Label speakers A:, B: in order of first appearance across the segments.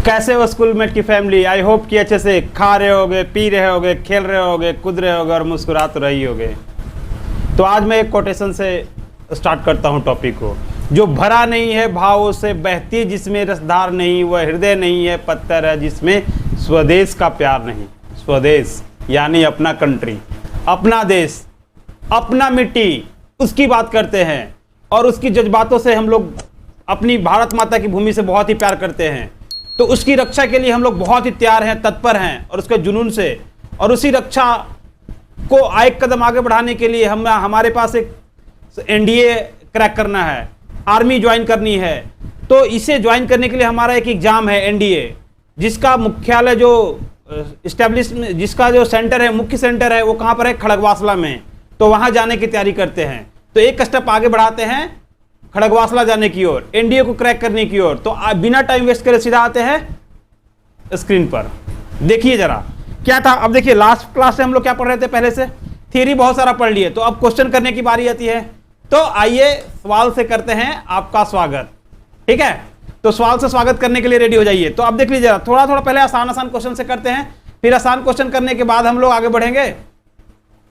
A: कैसे हो स्कूलमेट की फैमिली। आई होप कि अच्छे से खा रहे होगे, पी रहे होगे, खेल रहे होगे, कूद रहे होगे और मुस्कुरा तो रही होगे। तो आज मैं एक कोटेशन से स्टार्ट करता हूँ टॉपिक को। जो भरा नहीं है भावों से बहती, जिसमें रसधार नहीं, वह हृदय नहीं है, पत्थर है जिसमें स्वदेश का प्यार नहीं। स्वदेश यानी अपना कंट्री, अपना देश, अपना मिट्टी, उसकी बात करते हैं और उसकी जज्बातों से हम लोग अपनी भारत माता की भूमि से बहुत ही प्यार करते हैं। तो उसकी रक्षा के लिए हम लोग बहुत ही तैयार हैं, तत्पर हैं और उसके जुनून से, और उसी रक्षा को एक कदम आगे बढ़ाने के लिए हमारे पास एक एनडीए क्रैक करना है, आर्मी ज्वाइन करनी है। तो इसे ज्वाइन करने के लिए हमारा एक एग्जाम है एनडीए, जिसका मुख्यालय जो जिसका जो सेंटर है, मुख्य सेंटर है, वो कहाँ पर है? खड़गवासला में। तो वहाँ जाने की तैयारी करते हैं। तो एक स्टेप आगे बढ़ाते हैं खड़गवासला जाने की ओर, एनडीए को क्रैक करने की ओर। तो बिना टाइम वेस्ट करे सीधा आते हैं स्क्रीन पर। देखिए जरा क्या था। अब देखिए लास्ट क्लास से हम लोग क्या पढ़ रहे थे, पहले से थ्योरी बहुत सारा पढ़ लिए। तो अब क्वेश्चन करने की बारी आती है। तो आइए सवाल से करते हैं आपका स्वागत। ठीक है, तो सवाल से स्वागत करने के लिए रेडी हो जाइए। तो अब देख लीजिए, थोड़ा थोड़ा पहले आसान आसान क्वेश्चन से करते हैं, फिर आसान क्वेश्चन करने के बाद हम लोग आगे बढ़ेंगे।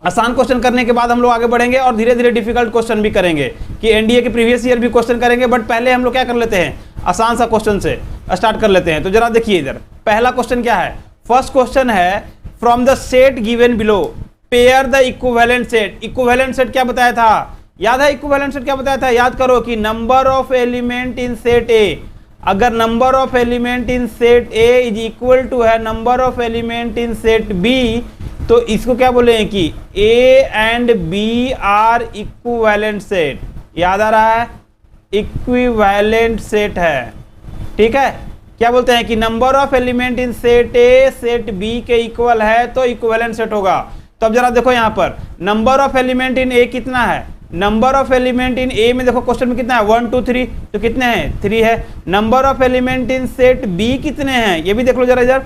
A: आसान क्वेश्चन करने के बाद हम लोग आगे बढ़ेंगे और धीरे धीरे डिफिकल्ट क्वेश्चन भी करेंगे कि एनडीए के प्रीवियस ईयर भी क्वेश्चन करेंगे। बट पहले हम लोग क्या कर लेते हैं, आसान सा क्वेश्चन से स्टार्ट कर लेते हैं। तो जरा देखिए इधर पहला क्वेश्चन क्या है। फर्स्ट क्वेश्चन है, from the set given below pair the equivalent set. Equivalent set क्या बताया था, याद है? इक्विवेलेंट सेट क्या बताया था, याद करो कि number of element in set A, अगर number of element in set A is equal to है number of element in set B, तो इसको क्या बोलेंगे कि A and B are equivalent set. याद आ रहा है? इक्विवेलेंट सेट है। ठीक है, क्या बोलते हैं कि number of element in set A set B के इक्वल है तो इक्विवेलेंट सेट होगा। तो अब जरा देखो यहाँ पर नंबर ऑफ एलिमेंट इन ए कितना है, नंबर ऑफ एलिमेंट इन ए में देखो क्वेश्चन में कितना है 1 2 3, तो कितने हैं 3 है। Number of element in set B कितने हैं ये भी देख लो जरा इधर,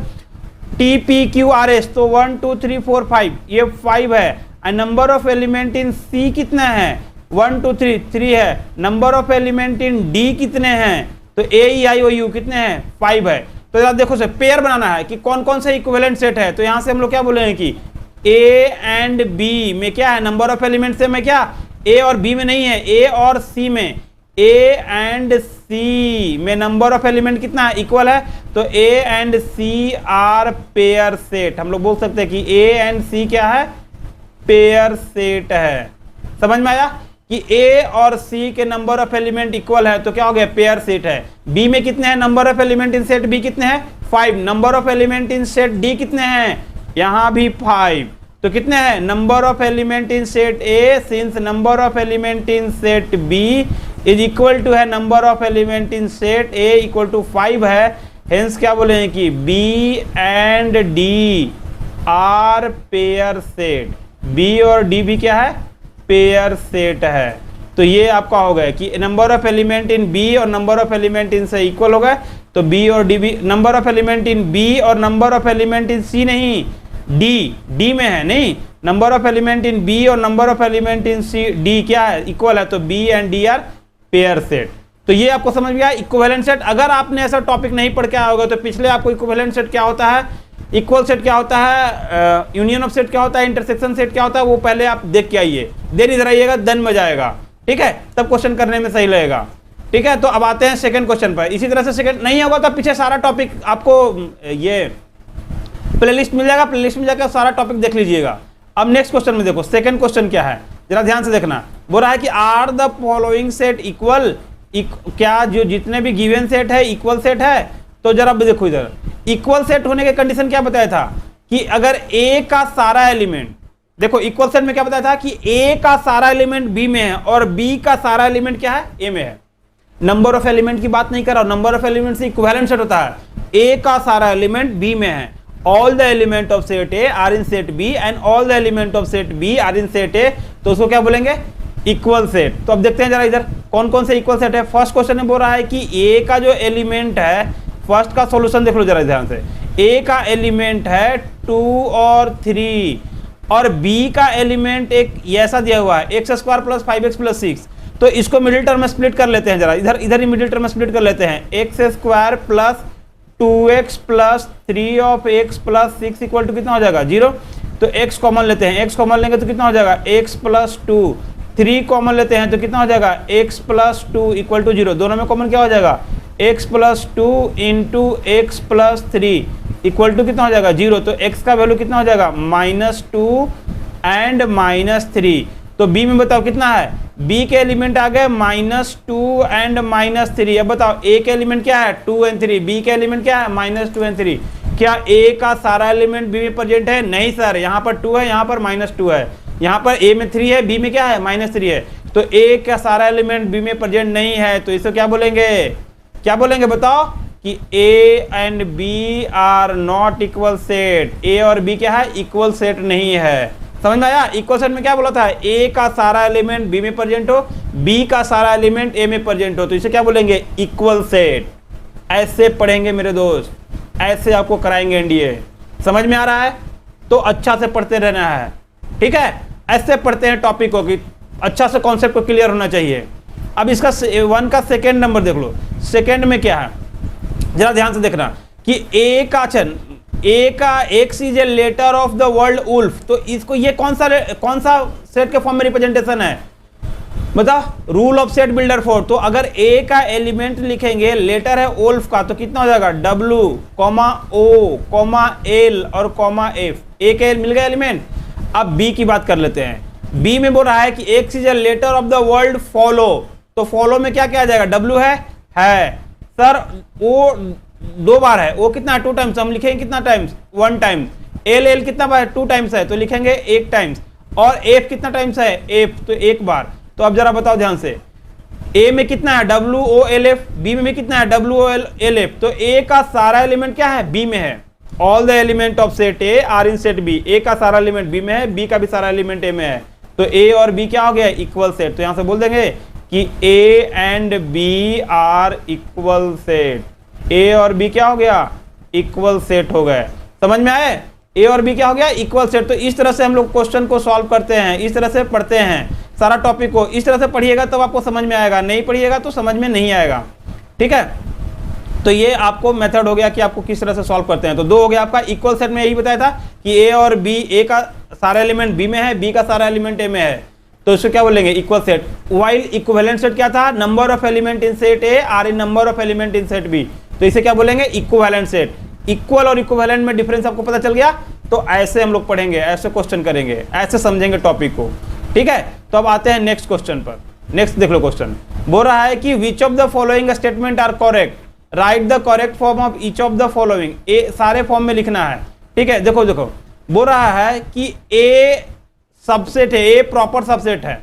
A: T P Q R S, तो 1 2 3 4 5, ये 5 है। And number of element in C कितना है 1 2 3 3 है। Number of element in D कितने हैं, तो ए ई आई ओ यू कितने हैं 5 है। तो जरा देखो से पेयर बनाना है कि कौन कौन से इक्विवेलेंट सेट है। तो यहां से हम लोग क्या बोलेंगे कि ए एंड बी में क्या है, नंबर ऑफ एलिमेंट से में क्या ए और बी में नहीं है, ए और सी में, ए एंड सी में नंबर ऑफ एलिमेंट कितना है, इक्वल है। तो A and C are pair set. हम लोग बोल सकते हैं कि ए एंड सी क्या है, पेयर सेट है। समझ में आया कि ए और सी के नंबर ऑफ एलिमेंट इक्वल है तो क्या हो गया, पेयर सेट है। बी में कितने हैं number of element in set B कितने हैं 5। Number of element in set D कितने हैं, यहां भी 5, तो कितने हैं number of element in set A, since number of element in set B is equal to है number of element in set A equal to 5 है। हेंस क्या बोलेंगे कि B and D are pair set. B और D भी क्या है, pair set है। तो ये आपका हो गया कि number of element in B और नंबर ऑफ एलिमेंट इन से इक्वल हो गए। तो बी और डी भी, number of element in B और number of element in C नहीं, डी में है, नहीं, number of element in B और number of element in C D क्या है, इक्वल है। तो B and D are pair set. तो ये आपको समझ में आया इक्विवेलेंट सेट। अगर आपने ऐसा टॉपिक नहीं पढ़ के आया होगा तो पिछले आपको इक्विवेलेंट सेट क्या होता है, इक्वल सेट क्या होता है, यूनियन ऑफ सेट क्या होता है, इंटरसेक्शन सेट क्या होता है, वो पहले आप देख के आइए, देर इधर आइएगा देन मजा आएगा। ठीक है, तब क्वेश्चन करने में सही लगेगा। ठीक है, तो अब आते हैं सेकंड क्वेश्चन पर। इसी तरह से सेकंड नहीं होगा तो पीछे सारा टॉपिक आपको ये प्लेलिस्ट मिल जाएगा, प्लेलिस्ट में जाकर सारा टॉपिक देख लीजिएगा। अब नेक्स्ट क्वेश्चन में देखो, सेकंड क्वेश्चन क्या है, जरा ध्यान से देखना। बोल रहा है कि are the following set equal, क्या जो जितने भी गिवन सेट है इक्वल सेट है। तो जरा देखो इधर, इक्वल सेट होने के कंडीशन क्या बताया था कि अगर ए का सारा एलिमेंट, देखो इक्वल सेट में क्या बताया था कि ए का सारा एलिमेंट बी में है और बी का सारा एलिमेंट क्या है, ए में है। नंबर ऑफ एलिमेंट की बात नहीं कर रहा हूं, नंबर ऑफ एलिमेंट से इक्विवेलेंट सेट होता है। ए का सारा एलिमेंट बी में है, all the element of set A are in set B and all the element of set B are in set A, तो उसको क्या बोलेंगे, इक्वल सेट। तो अब देखते हैं जरा इधर कौन कौन से इक्वल सेट है। फर्स्ट क्वेश्चन में बोल रहा है कि A का जो एलिमेंट है, फर्स्ट का सॉल्यूशन देख लो जरा ध्यान से। A का एलिमेंट है 2 और 3 और B का एलिमेंट एक ऐसा दिया हुआ है x² + 5x + 6। तो इसको मिडिल टर्म में स्प्लिट कर लेते हैं जरा, इधर ही मिडिल टर्म में स्प्लिट कर लेते हैं, x² + 2x plus 3 of x plus 6 equal to कितना हो जाएगा 0। तो x कॉमन लेते हैं, x कॉमन लेंगे तो कितना हो जाएगा x प्लस 2। 3 कॉमन लेते हैं तो कितना हो जाएगा x प्लस 2 इक्वल टू 0। दोनों में कॉमन क्या हो जाएगा x plus 2 into X plus 3 equal to कितना हो जाएगा 0। तो x का वैल्यू कितना हो जाएगा -2 एंड -3। तो b में बताओ कितना है, b के एलिमेंट आ गए -2 एंड -3। अब बताओ a के एलिमेंट क्या है 2 एंड 3, b के एलिमेंट क्या है -2 एंड 3। क्या a का सारा एलिमेंट b में प्रेजेंट है? नहीं सर, यहाँ पर 2 है, यहाँ पर -2 है, यहाँ पर a में 3 है, b में क्या है -3 है। तो a का सारा एलिमेंट b में प्रेजेंट नहीं है, तो इसे क्या बोलेंगे, क्या बोलेंगे बताओ कि a and b are not equal set. a और b क्या है इक्वल सेट नहीं है। समझ में आया? इक्वल सेट में क्या बोला था, a का सारा एलिमेंट b में प्रेजेंट हो, b का सारा एलिमेंट a में प्रेजेंट हो, तो इसे क्या बोलेंगे इक्वल सेट। ऐसे पढ़ेंगे मेरे दोस्त, ऐसे आपको कराएंगे एनडीए। समझ में आ रहा है? तो अच्छा से पढ़ते रहना है, ठीक है। ऐसे पढ़ते हैं टॉपिक को कि अच्छा से कॉन्सेप्ट को क्लियर होना चाहिए। अब इसका 1 का सेकेंड नंबर देख लो। सेकेंड में क्या है जरा ध्यान से देखना कि a का x is a letter of the world wolf. तो इसको ये कौन सा सेट के फॉर्म में रिप्रेजेंटेशन है बता, रूल ऑफ सेट बिल्डर 4। तो अगर a का एलिमेंट लिखेंगे, लेटर है उल्फ का, तो कितना हो जाएगा W, O, L और F। a के मिल गया एलिमेंट। अब b की बात कर लेते हैं। b में बोल रहा है कि x is a letter of the world follow. तो फॉलो में क्या क्या आ जाएगा W है सर। O 2 बार है, O कितना 2 टाइम्स, हम लिखेंगे कितना टाइम्स 1 टाइम। L कितना बार 2 टाइम्स है, तो लिखेंगे 1 टाइम्स। और F कितना टाइम्स है F, तो 1 बार। तो अब जरा बताओ ध्यान से, A में कितना है WOLF, B में भी कितना है WOLF। तो A का सारा एलिमेंट क्या है B में है। All the element of set A are in set B। A का सारा एलिमेंट B में है, B का भी सारा एलिमेंट A में है। तो A और B क्या हो गया इक्वल सेट। तो यहां से बोल देंगे कि A and B are equal set. A और B क्या हो गया इक्वल सेट हो गए। समझ में आए? A और B क्या हो गया इक्वल सेट। तो इस तरह से हम लोग क्वेश्चन को सॉल्व करते हैं, इस तरह से पढ़ते हैं सारा टॉपिक को। इस तरह से पढ़िएगा तब आपको समझ में आएगा, नहीं पढ़िएगा तो समझ में नहीं आएगा, ठीक है। तो ये आपको मेथड हो गया कि आपको किस तरह से सॉल्व करते हैं। तो 2 हो गया आपका। इक्वल सेट में यही बताया था कि A और B, A का सारा एलिमेंट B में है, B का सारा एलिमेंट A में है, तो इसको क्या बोलेंगे equal set. While equivalent set क्या था, number of element in set A are in number of element in set B। तो इसे क्या बोलेंगे इक्विवेलेंट सेट। इक्वल और इक्विवेलेंट में डिफरेंस आपको पता चल गया। तो ऐसे हम लोग पढ़ेंगे, ऐसे क्वेश्चन करेंगे, ऐसे समझेंगे टॉपिक को, ठीक है। तो अब आते हैं नेक्स्ट क्वेश्चन पर। नेक्स्ट देख लो क्वेश्चन बोल रहा है कि which of the following statement are correct, right the correct form of each of the following. A सारे फॉर्म में लिखना है, ठीक है। देखो देखो बोल रहा है कि ए सबसेट है, ए प्रॉपर सबसेट है,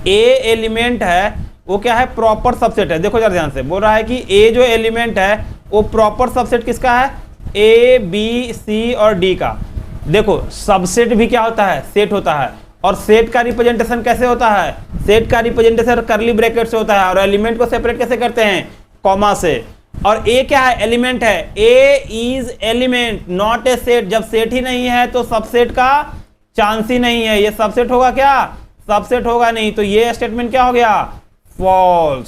A: ए एलिमेंट है वो क्या है प्रॉपर सबसेट है। देखो जरा ध्यान से, बोल रहा है कि ए जो एलिमेंट है वो प्रॉपर सबसेट किसका है, ए बी सी और डी का। देखो सबसेट भी क्या होता है सेट होता है, और सेट का रिप्रेजेंटेशन कैसे होता है, सेट का रिप्रेजेंटेशन कर्ली ब्रैकेट से होता है, और एलिमेंट को सेपरेट कैसे करते हैं कॉमा से। और ए क्या है एलिमेंट है, A is element not a set. जब सेट ही नहीं है तो सबसेट का चांस ही नहीं है, ये सबसेट होगा क्या, सबसेट होगा नहीं। तो ये स्टेटमेंट क्या हो गया फॉल्स।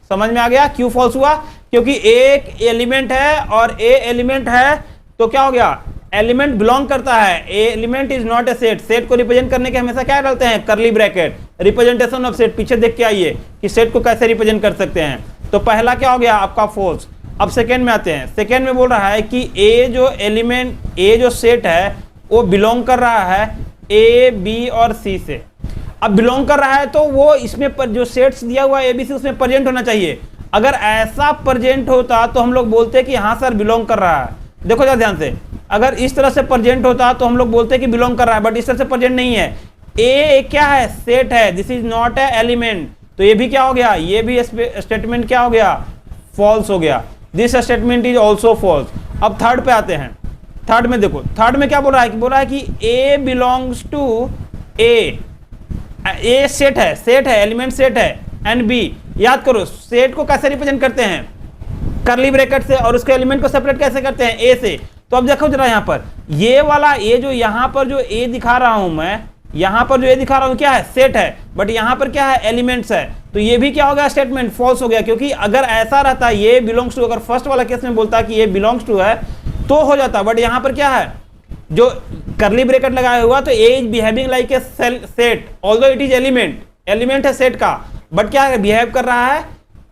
A: समझ में आ गया क्यों फॉल्स हुआ, क्योंकि एक एलिमेंट है और ए एलिमेंट है तो क्या हो गया एलिमेंट बिलोंग करता है, element is not a set. Set को रिप्रेजेंट करने के हमेशा क्या डालते हैं curly bracket, representation of set. पीछे देख के आइए कि सेट को कैसे रिप्रेजेंट कर सकते हैं। तो पहला क्या हो गया आपका फॉल्स। अब सेकेंड में आते हैं। सेकेंड में बोल रहा है कि ए जो एलिमेंट, ए जो सेट है वो बिलोंग कर रहा है ए बी और सी से। अब बिलोंग कर रहा है तो वो इसमें पर जो सेट्स दिया हुआ है एबीसी उसमें प्रेजेंट होना चाहिए। अगर ऐसा प्रेजेंट होता तो हम लोग बोलते कि हाँ सर बिलोंग कर रहा है। देखो जरा ध्यान से, अगर इस तरह से प्रेजेंट होता तो हम लोग बोलते कि बिलोंग कर रहा है, बट इस तरह से प्रेजेंट नहीं है। ए क्या है सेट है, this is not a element. तो ये भी क्या हो गया, ये भी स्टेटमेंट क्या हो गया फॉल्स हो गया। This statement is also false. अब थर्ड पे आते हैं। थर्ड में देखो, थर्ड में क्या बोल रहा है, बोल रहा है कि ए बिलोंग्स टू ए सेट है, सेट है एलिमेंट सेट है, एंड बी। याद करो सेट को कैसे रिप्रेजेंट करते हैं कर्ली ब्रैकेट से, और उसके एलिमेंट को सेपरेट कैसे करते हैं ए से। तो अब देखो जरा यहाँ पर ये वाला ए जो यहाँ पर जो ए दिखा रहा हूं मैं, यहाँ पर जो ये दिखा रहा हूँ क्या है, सेट है, बट यहाँ पर क्या है, एलिमेंट्स है। तो ये भी क्या हो गया, स्टेटमेंट फॉल्स हो गया, क्योंकि अगर ऐसा रहता ये बिलोंग्स टू, अगर फर्स्ट वाला केस में बोलता कि ये बिलोंग्स टू है तो हो जाता, बट यहाँ पर क्या है, जो करली ब्रैकेट लगाया हुआ, तो A is behaving like a set although it is element, element है सेट का, बट क्या है, बिहेव कर रहा है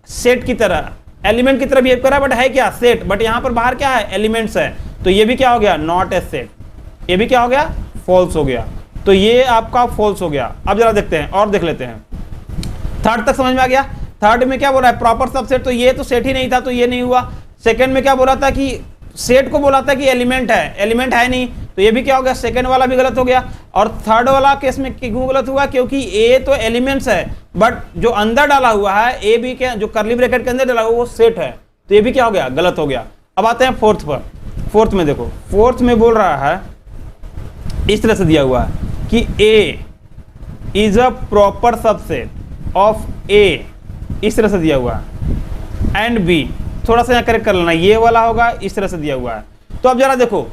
A: सेट की तरह, एलिमेंट की तरह बिहेव कर रहा है, बट है क्या, सेट, बट यहाँ पर बाहर क्या है, एलिमेंट्स है। तो ये भी क्या हो गया, नॉट ए सेट, ये भी क्या हो गया, फॉल्स हो गया। तो ये आपका फॉल्स हो गया। अब जरा देखते हैं और देख लेते हैं, थर्ड तक समझ में आ गया। थर्ड में क्या बोल रहा है, प्रॉपर सबसेट, तो ये तो सेट ही नहीं था, तो ये नहीं हुआ। सेकंड में क्या बोला था कि सेट को बोला था कि एलिमेंट है, एलिमेंट है नहीं, तो ये भी क्या हो गया, सेकंड वाला भी गलत हो गया। और थर्ड वाला केस में क्यों गलत हुआ, क्योंकि ए तो एलिमेंट्स है, बट जो अंदर डाला हुआ है ए भी क्या, जो करली ब्रैकेट के अंदर डाला हुआ वो सेट है, तो ये भी क्या हो गया, गलत हो गया। अब आते हैं फोर्थ पर। फोर्थ में देखो, फोर्थ में बोल रहा है इस तरह से दिया हुआ है कि A is a proper subset of A, इस तरह से दिया हुआ है, एंड बी, थोड़ा सा यहाँ करेक्ट कर लेना, ये वाला होगा, इस तरह से दिया हुआ है। तो अब जरा देखो,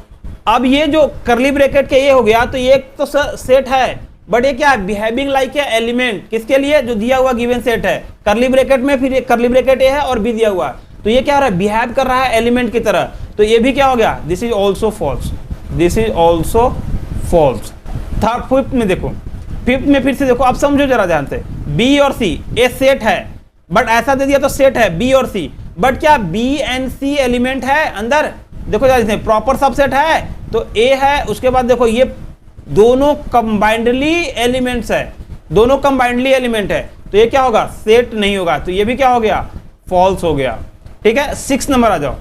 A: अब ये जो करली ब्रैकेट के ये हो गया, तो ये तो सेट है, बट ये क्या है, बिहेविंग लाइक ए एलिमेंट, किसके लिए, जो दिया हुआ गिवन सेट है, करली ब्रैकेट में, फिर करली ब्रैकेट ए है और बी दिया हुआ है, तो ये क्या हो रहा है, बिहेव कर रहा है एलिमेंट की तरह, तो ये भी क्या हो गया, this is also false, this is also false. Third, fifth में देखो, फिफ्थ में फिर से देखो, अब समझो जरा ध्यान से, बी और सी ए सेट है, बट ऐसा दे दिया तो सेट है बी और सी, बट क्या बी एंड सी एलिमेंट है अंदर, देखो जरा प्रॉपर सबसेट है, तो ए है, उसके बाद देखो ये दोनों कंबाइंडली एलिमेंट्स है, दोनों कंबाइंडली एलिमेंट है, तो ये क्या होगा, सेट नहीं होगा, तो ये भी क्या हो गया, फॉल्स हो गया। ठीक है, 6 नंबर आ जाओ,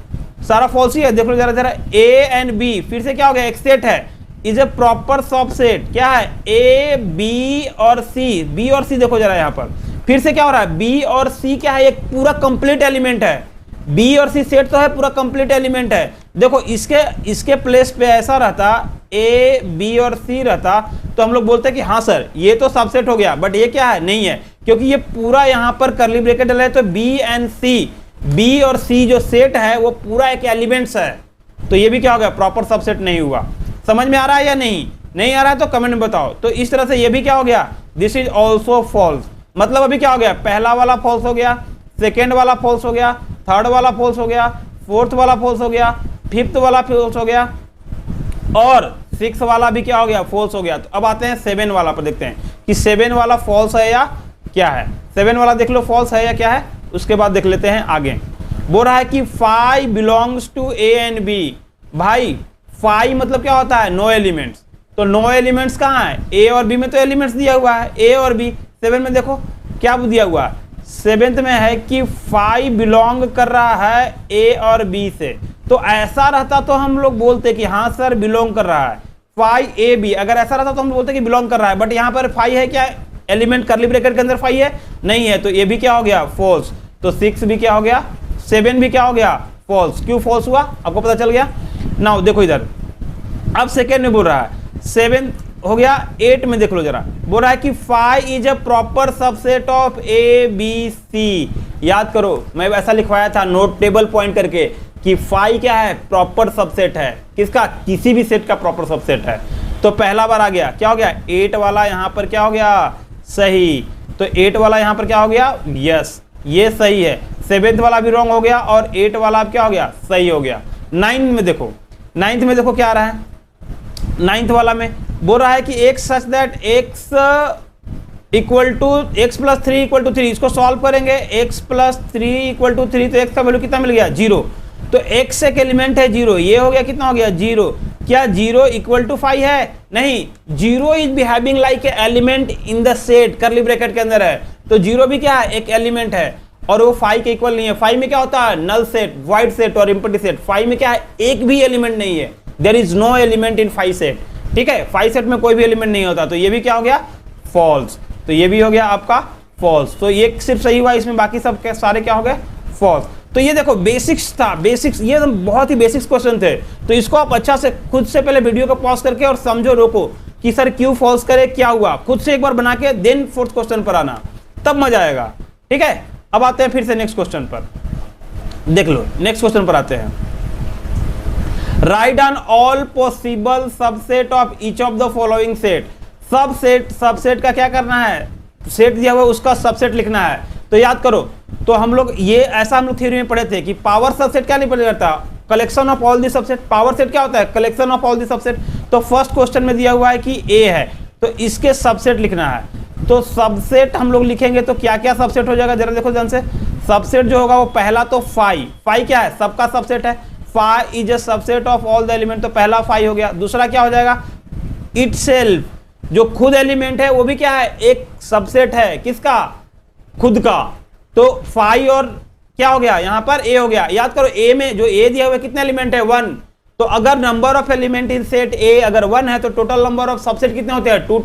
A: सारा फॉल्स ही है, देख लो जरा जरा, ए एंड बी फिर से क्या हो गया, एक सेट है, इज ए प्रॉपर सबसेट, क्या है, ए बी और सी, बी और सी देखो जरा यहाँ पर फिर से क्या हो रहा है, बी और सी क्या है, एक पूरा कंप्लीट एलिमेंट है, बी और सी सेट तो है, पूरा कंप्लीट एलिमेंट है। देखो इसके प्लेस पे ऐसा रहता, ए बी और सी रहता, तो हम लोग बोलते हैं कि हाँ सर ये तो सबसेट हो गया, बट ये क्या है, नहीं है, क्योंकि ये पूरा यहाँ पर करली ब्रैकेट डाला है, तो बी एंड सी, बी और सी जो सेट है वो पूरा एक एलिमेंट्स है, तो ये भी क्या हो गया, प्रॉपर सबसेट नहीं हुआ। समझ में आ रहा है या नहीं आ रहा है तो कमेंट में बताओ। तो इस तरह से ये भी क्या हो गया, दिस इज ऑल्सो फॉल्स, मतलब अभी क्या हो गया, पहला वाला फॉल्स हो गया, सेकेंड वाला फॉल्स हो गया, थर्ड वाला फॉल्स हो गया, फोर्थ वाला फॉल्स हो गया, फिफ्थ वाला फॉल्स हो गया, और 6 वाला भी क्या हो गया, फॉल्स हो गया। तो अब आते हैं 7 वाला पर, देखते हैं कि 7 वाला फॉल्स है या क्या है। 7 वाला देख लो फॉल्स है या क्या है, उसके बाद देख लेते हैं आगे। बोल रहा है कि phi belongs to A and B. भाई फाई मतलब क्या होता है, नो एलिमेंट्स, तो नो एलिमेंट्स कहाँ है, ए और बी में तो एलिमेंट्स दिया हुआ है, ए और बी। 7 में देखो क्या दिया हुआ है, 7th में है कि फाई बिलोंग कर रहा है ए और बी से, तो ऐसा रहता तो हम लोग बोलते कि हाँ सर बिलोंग कर रहा है, फाई ए बी, अगर ऐसा रहता तो हम बोलते कि बिलोंग कर रहा है, बट यहाँ पर फाई है क्या, एलिमेंट करली ब्रैकेट के अंदर फाई है नहीं है, तो ये भी क्या हो गया, फॉल्स। तो 6 भी क्या हो गया, 7 भी क्या हो गया, फॉल्स। क्यों फॉल्स हुआ आपको पता चल गया। नाउ देखो इधर, अब सेकेंड में बोल रहा है, 7 हो गया। 8 में देख लो जरा, बोल रहा है कि phi is a proper subset of A B C. याद करो मैं ऐसा लिखवाया था नोट टेबल पॉइंट करके कि फाई क्या है, प्रॉपर सबसेट है, किसका, किसी भी सेट का प्रॉपर सबसेट है। तो पहला बार आ गया, क्या हो गया, 8 वाला यहाँ पर क्या हो गया, सही। तो 8 वाला यहाँ पर क्या हो गया, यस ये सही है। 7th वाला भी रॉन्ग हो गया और 8 वाला क्या हो गया, सही हो गया। 9 में देखो, 9th में देखो क्या आ रहा है, 9th वाला में बोल रहा है कि x such that x equal to x plus 3 equal to 3। इसको सॉल्व करेंगे, x प्लस 3 इक्वल टू 3, तो x का वैल्यू कितना मिल गया, 0। तो x एक एलिमेंट है 0, ये हो गया कितना हो गया, 0। क्या 0 इक्वल टू 5 है, नहीं, 0 is behaving like A element in the set, करली ब्रैकेट के अंदर है, तो 0 भी क्या है, एक एलिमेंट है, और वो 5 के इक्वल नहीं है। 5 में क्या होता है, नल सेट, वाइड सेट और एम्प्टी सेट। 5 में क्या है, एक भी एलिमेंट नहीं है, there is no element in 5 set. ठीक है, 5 सेट में कोई भी एलिमेंट नहीं होता, तो ये भी क्या हो गया, फॉल्स। तो ये भी हो गया आपका फॉल्स। तो ये सिर्फ सही हुआ, इसमें बाकी सब सारे क्या हो गए, फॉल्स। तो ये देखो बेसिक्स था, बेसिक्स, ये बहुत ही बेसिक्स क्वेश्चन थे, तो इसको आप अच्छा से खुद से पहले वीडियो को पॉज करके और समझो, रोको कि सर क्यों फॉल्स करे, क्या हुआ, खुद से एक बार बना के देन 4th क्वेश्चन पर आना, तब मजा आएगा। ठीक है, अब आते हैं फिर से नेक्स्ट क्वेश्चन पर, देख लो नेक्स्ट क्वेश्चन पर आते हैं। Write down all possible subset of each of the following set. Subset, subset का क्या करना है, सेट दिया हुआ उसका सबसेट लिखना है। तो याद करो, तो हम लोग ये ऐसा हम लोग थ्योरी में पढ़े थे कि पावर सबसेट क्या नहीं पढ़ा जाता, collection of all the subset. Power set क्या होता है, collection of all the subset. तो फर्स्ट क्वेश्चन में दिया हुआ है कि ए है, तो इसके सबसेट लिखना है। तो सबसेट हम लोग लिखेंगे तो क्या क्या सबसेट हो जाएगा, जरा देखो ध्यान से। सबसेट जो होगा वो पहला तो फाई क्या है, सबका सबसेट है। Phi is a subset of all the element, तो पहला फाई हो गया। दूसरा क्या हो जाएगा, इटसेल्फ, जो खुद एलिमेंट है वो भी क्या है, एक सबसेट है, किसका, खुद का। तो फाई और क्या हो गया यहाँ पर, ए हो गया। याद करो ए में जो ए दिया हुआ है कितने एलिमेंट है, 1। तो अगर number of element in set A अगर 1 है तो टोटल नंबर ऑफ सबसेट कितने होते हैं, 2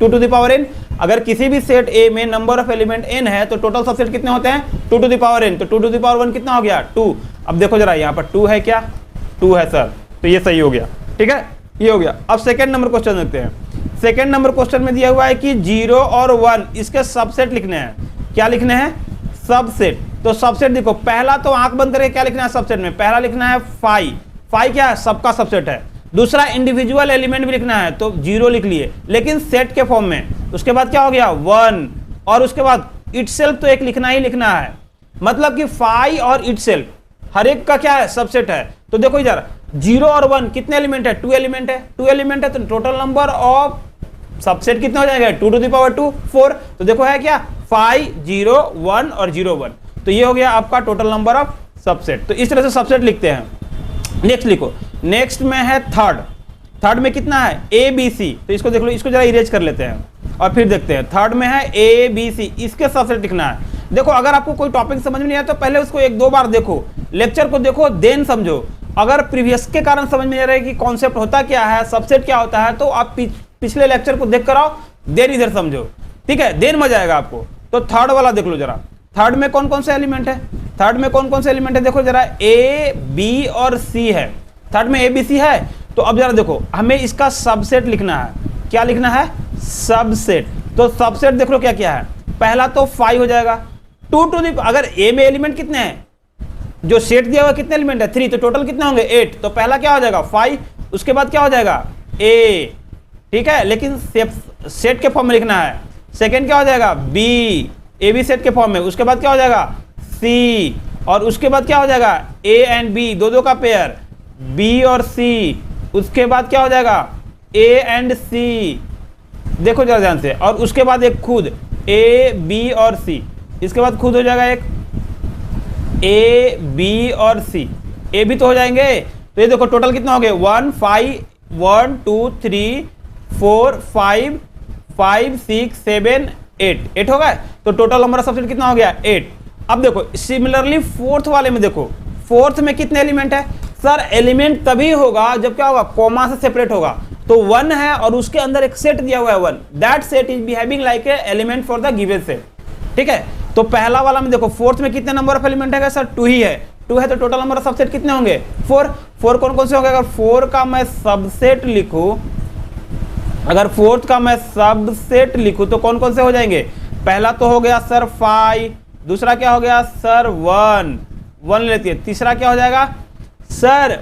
A: टू द पावर n। अगर किसी भी सेट ए में नंबर ऑफ एलिमेंट n है तो टोटल सबसेट कितने होते हैं, 2 टू द पावर n। तो 2 टू द पावर 1 कितना हो गया, 2। अब देखो जरा यहाँ पर 2 है क्या, 2 है सर, तो ये सही हो गया, ठीक है, ये हो गया। अब सेकेंड नंबर क्वेश्चन देखते हैं। सेकेंड नंबर क्वेश्चन में दिया हुआ है कि 0 और 1 इसके सबसेट लिखने हैं। क्या लिखने हैं, सबसेट। तो सबसेट देखो, पहला तो आंख बंद करके क्या लिखना है सबसेट में, पहला लिखना है फाई। फाई क्या है, सबका सबसेट है। दूसरा इंडिविजुअल एलिमेंट भी लिखना है, तो 0 लिख लिए, लेकिन सेट के फॉर्म में। उसके बाद क्या हो गया, 1, और उसके बाद इटसेल्फ तो एक लिखना ही लिखना है। मतलब कि फाई और इटसेल्फ हर एक का क्या है, सबसेट है। तो देखो इधर 0 और 1 कितने एलिमेंट है, 2 एलिमेंट है। 2 एलिमेंट है तो टोटल नंबर ऑफ सबसेट कितना हो जाएगा, 2 टू द पावर 2, 4। तो देखो है क्या, 5, 0, 1 और 0, 1। तो ये हो गया आपका टोटल नंबर ऑफ सबसेट। तो इस तरह से सबसेट लिखते हैं। नेक्स्ट लिखो, नेक्स्ट में है थर्ड। थर्ड में कितना है, ए बी सी। तो इसको देख लो, इसको जरा इरेज कर लेते हैं और फिर देखते हैं। थर्ड में है ए बी सी, इसके सबसेट लिखना है। देखो अगर आपको कोई टॉपिक समझ में नहीं आया तो पहले उसको 1-2 बार देखो, लेक्चर को देखो, देन समझो। अगर प्रीवियस के कारण समझ में नहीं आ रहा है कि कॉन्सेप्ट होता क्या है, सबसेट क्या होता है, तो आप पिछले लेक्चर को देख कर आओ, देन इधर समझो, ठीक है, देन मजा आएगा आपको। तो थर्ड वाला देख लो जरा, थर्ड में कौन कौन से एलिमेंट है, थर्ड में कौन कौन से एलिमेंट है, देखो जरा, ए बी और सी है। थर्ड में ए बी सी है। तो अब जरा देखो, हमें इसका सबसेट लिखना है। क्या लिखना है, सबसेट। तो सबसेट देख लो क्या क्या है, पहला तो 5 हो जाएगा। 2 टू द, अगर ए में एलिमेंट कितने हैं, जो सेट दिया हुआ कितने एलिमेंट है, 3, तो टोटल कितने होंगे, 8। तो पहला क्या हो जाएगा, 5। उसके बाद क्या हो जाएगा, ए, ठीक है, लेकिन सेट के फॉर्म में लिखना है। सेकेंड क्या हो जाएगा, बी, ए बी सेट के फॉर्म में। उसके बाद क्या हो जाएगा, सी, और उसके बाद क्या हो जाएगा, ए एंड बी, दो का पेयर, बी और सी। उसके बाद क्या हो जाएगा, ए एंड सी, देखो जरा ध्यान से। और उसके बाद एक खुद, ए बी और सी। इसके बाद खुद हो जाएगा एक ए बी और सी, ए भी तो हो जाएंगे। तो ये देखो टोटल कितना हो गए, 1 5 1 2 3 4 5 5 6 7 8 हो गए। तो टोटल नंबर ऑफ सबसेट कितना हो गया, 8। अब देखो सिमिलरली फोर्थ वाले में देखो, फोर्थ में कितने एलिमेंट है सर, एलिमेंट तभी होगा जब क्या होगा, कॉमा से सेपरेट होगा। तो 1 है और उसके अंदर एक सेट दिया हुआ है 1, that set is behaving like A element for the given set, ठीक है। तो पहला वाला में देखो, फोर्थ में कितने नंबर ऑफ एलिमेंट है सर, 2 ही है। 2 है तो टोटल नंबर ऑफ सबसेट कितने होंगे, 4 कौन कौन से होंगे। अगर 4 का मैं सबसेट लिखूं, अगर फोर्थ का मैं सबसेट लिखूं तो कौन कौन से हो जाएंगे, पहला तो हो गया सर 5, दूसरा क्या हो गया सर 1 लेती है। तीसरा क्या हो जाएगा सर,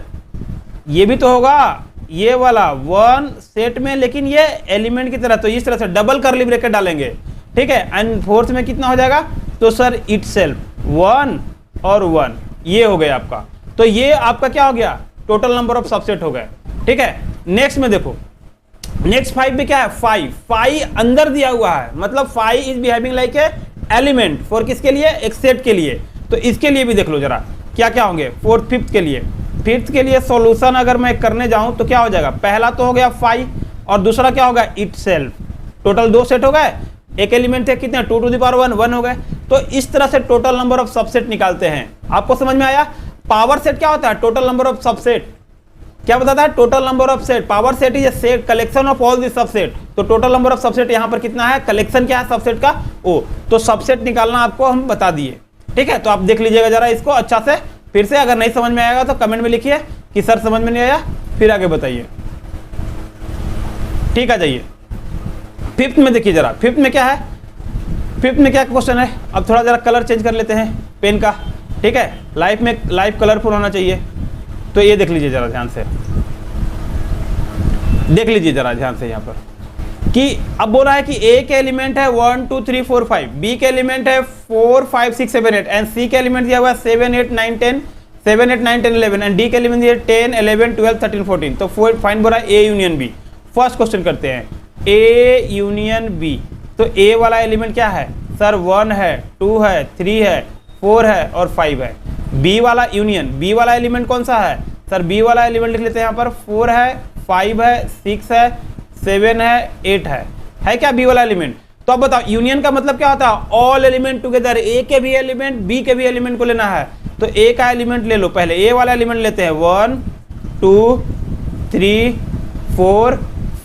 A: ये भी तो होगा ये वाला 1 सेट में, लेकिन ये एलिमेंट की तरह, तो इस तरह से डबल कर्ली ब्रैकेट डालेंगे, ठीक है। एंड फोर्थ में कितना हो जाएगा, तो सर इटसेल्फ 1 और 1, ये हो गया आपका। तो ये आपका क्या हो गया, टोटल नंबर ऑफ सबसेट हो गए, ठीक है। नेक्स्ट में देखो, नेक्स्ट 5 में क्या है, 5 अंदर दिया हुआ है, मतलब 5 is behaving like A element for किसके लिए, एक सेट के लिए। तो इसके लिए भी देख लो जरा क्या क्या होंगे, फोर्थ फिफ्थ के लिए। फिफ्थ के लिए सॉल्यूशन अगर मैं करने जाऊं तो क्या हो जाएगा, पहला तो हो गया 5 और दूसरा क्या होगा इटसेल्फ। टोटल 2 सेट हो गए, एक एलिमेंट थे कितने, 2 टू द पावर 1 हो गए। तो इस तरह से टोटल नंबर ऑफ सबसेट निकालते हैं। आपको समझ में आया। पावर सेट क्या होता है, टोटल नंबर ऑफ सबसेट क्या बताता है, total number of set. Power set is a set collection of all the subset. तो टोटल नंबर ऑफ सबसेट यहाँ पर कितना है, कलेक्शन क्या है सबसेट का, ओ। तो सबसेट निकालना आपको हम बता दिए, ठीक है। तो आप देख लीजिएगा जरा इसको अच्छा से, फिर से अगर नहीं समझ में आएगा तो कमेंट में लिखिए कि सर समझ में नहीं आया, फिर आगे बताइए, ठीक है। जाइए फिफ्थ में देखिए जरा, फिफ्थ में क्या है, फिफ्थ में क्या क्वेश्चन है। अब थोड़ा जरा कलर चेंज कर लेते हैं पेन का, ठीक है। लाइफ में लाइफ कलरफुल होना चाहिए। तो ये देख लीजिए जरा ध्यान से, देख लीजिए जरा ध्यान से यहाँ पर, कि अब बोल रहा है कि ए के एलिमेंट है 1 2 3 4 5, बी के एलिमेंट है 4 5 6 7 8 एंड सी के एलिमेंट दिया हुआ है 7 8 9 10 7 8 9 10 11 एंड डी के एलिमेंट दिया 10 11 12 13 14। तो फाइंड बोल रहा है A union B. First question करते हैं, ए यूनियन बी। तो ए वाला एलिमेंट क्या है सर? 1 है, 2 है, 3 है, 4 है और 5 है। बी वाला यूनियन, बी वाला एलिमेंट कौन सा है सर? बी वाला एलिमेंट लिख लेते हैं यहाँ पर, 4 है, 5 है, 6 है, 7 है, 8 है क्या बी वाला एलिमेंट? तो अब बताओ यूनियन का मतलब क्या होता है? ऑल एलिमेंट टुगेदर, ए के भी एलिमेंट बी के भी एलिमेंट को लेना है। तो ए का एलिमेंट ले लो, पहले ए वाला एलिमेंट लेते हैं, 1 2 3 4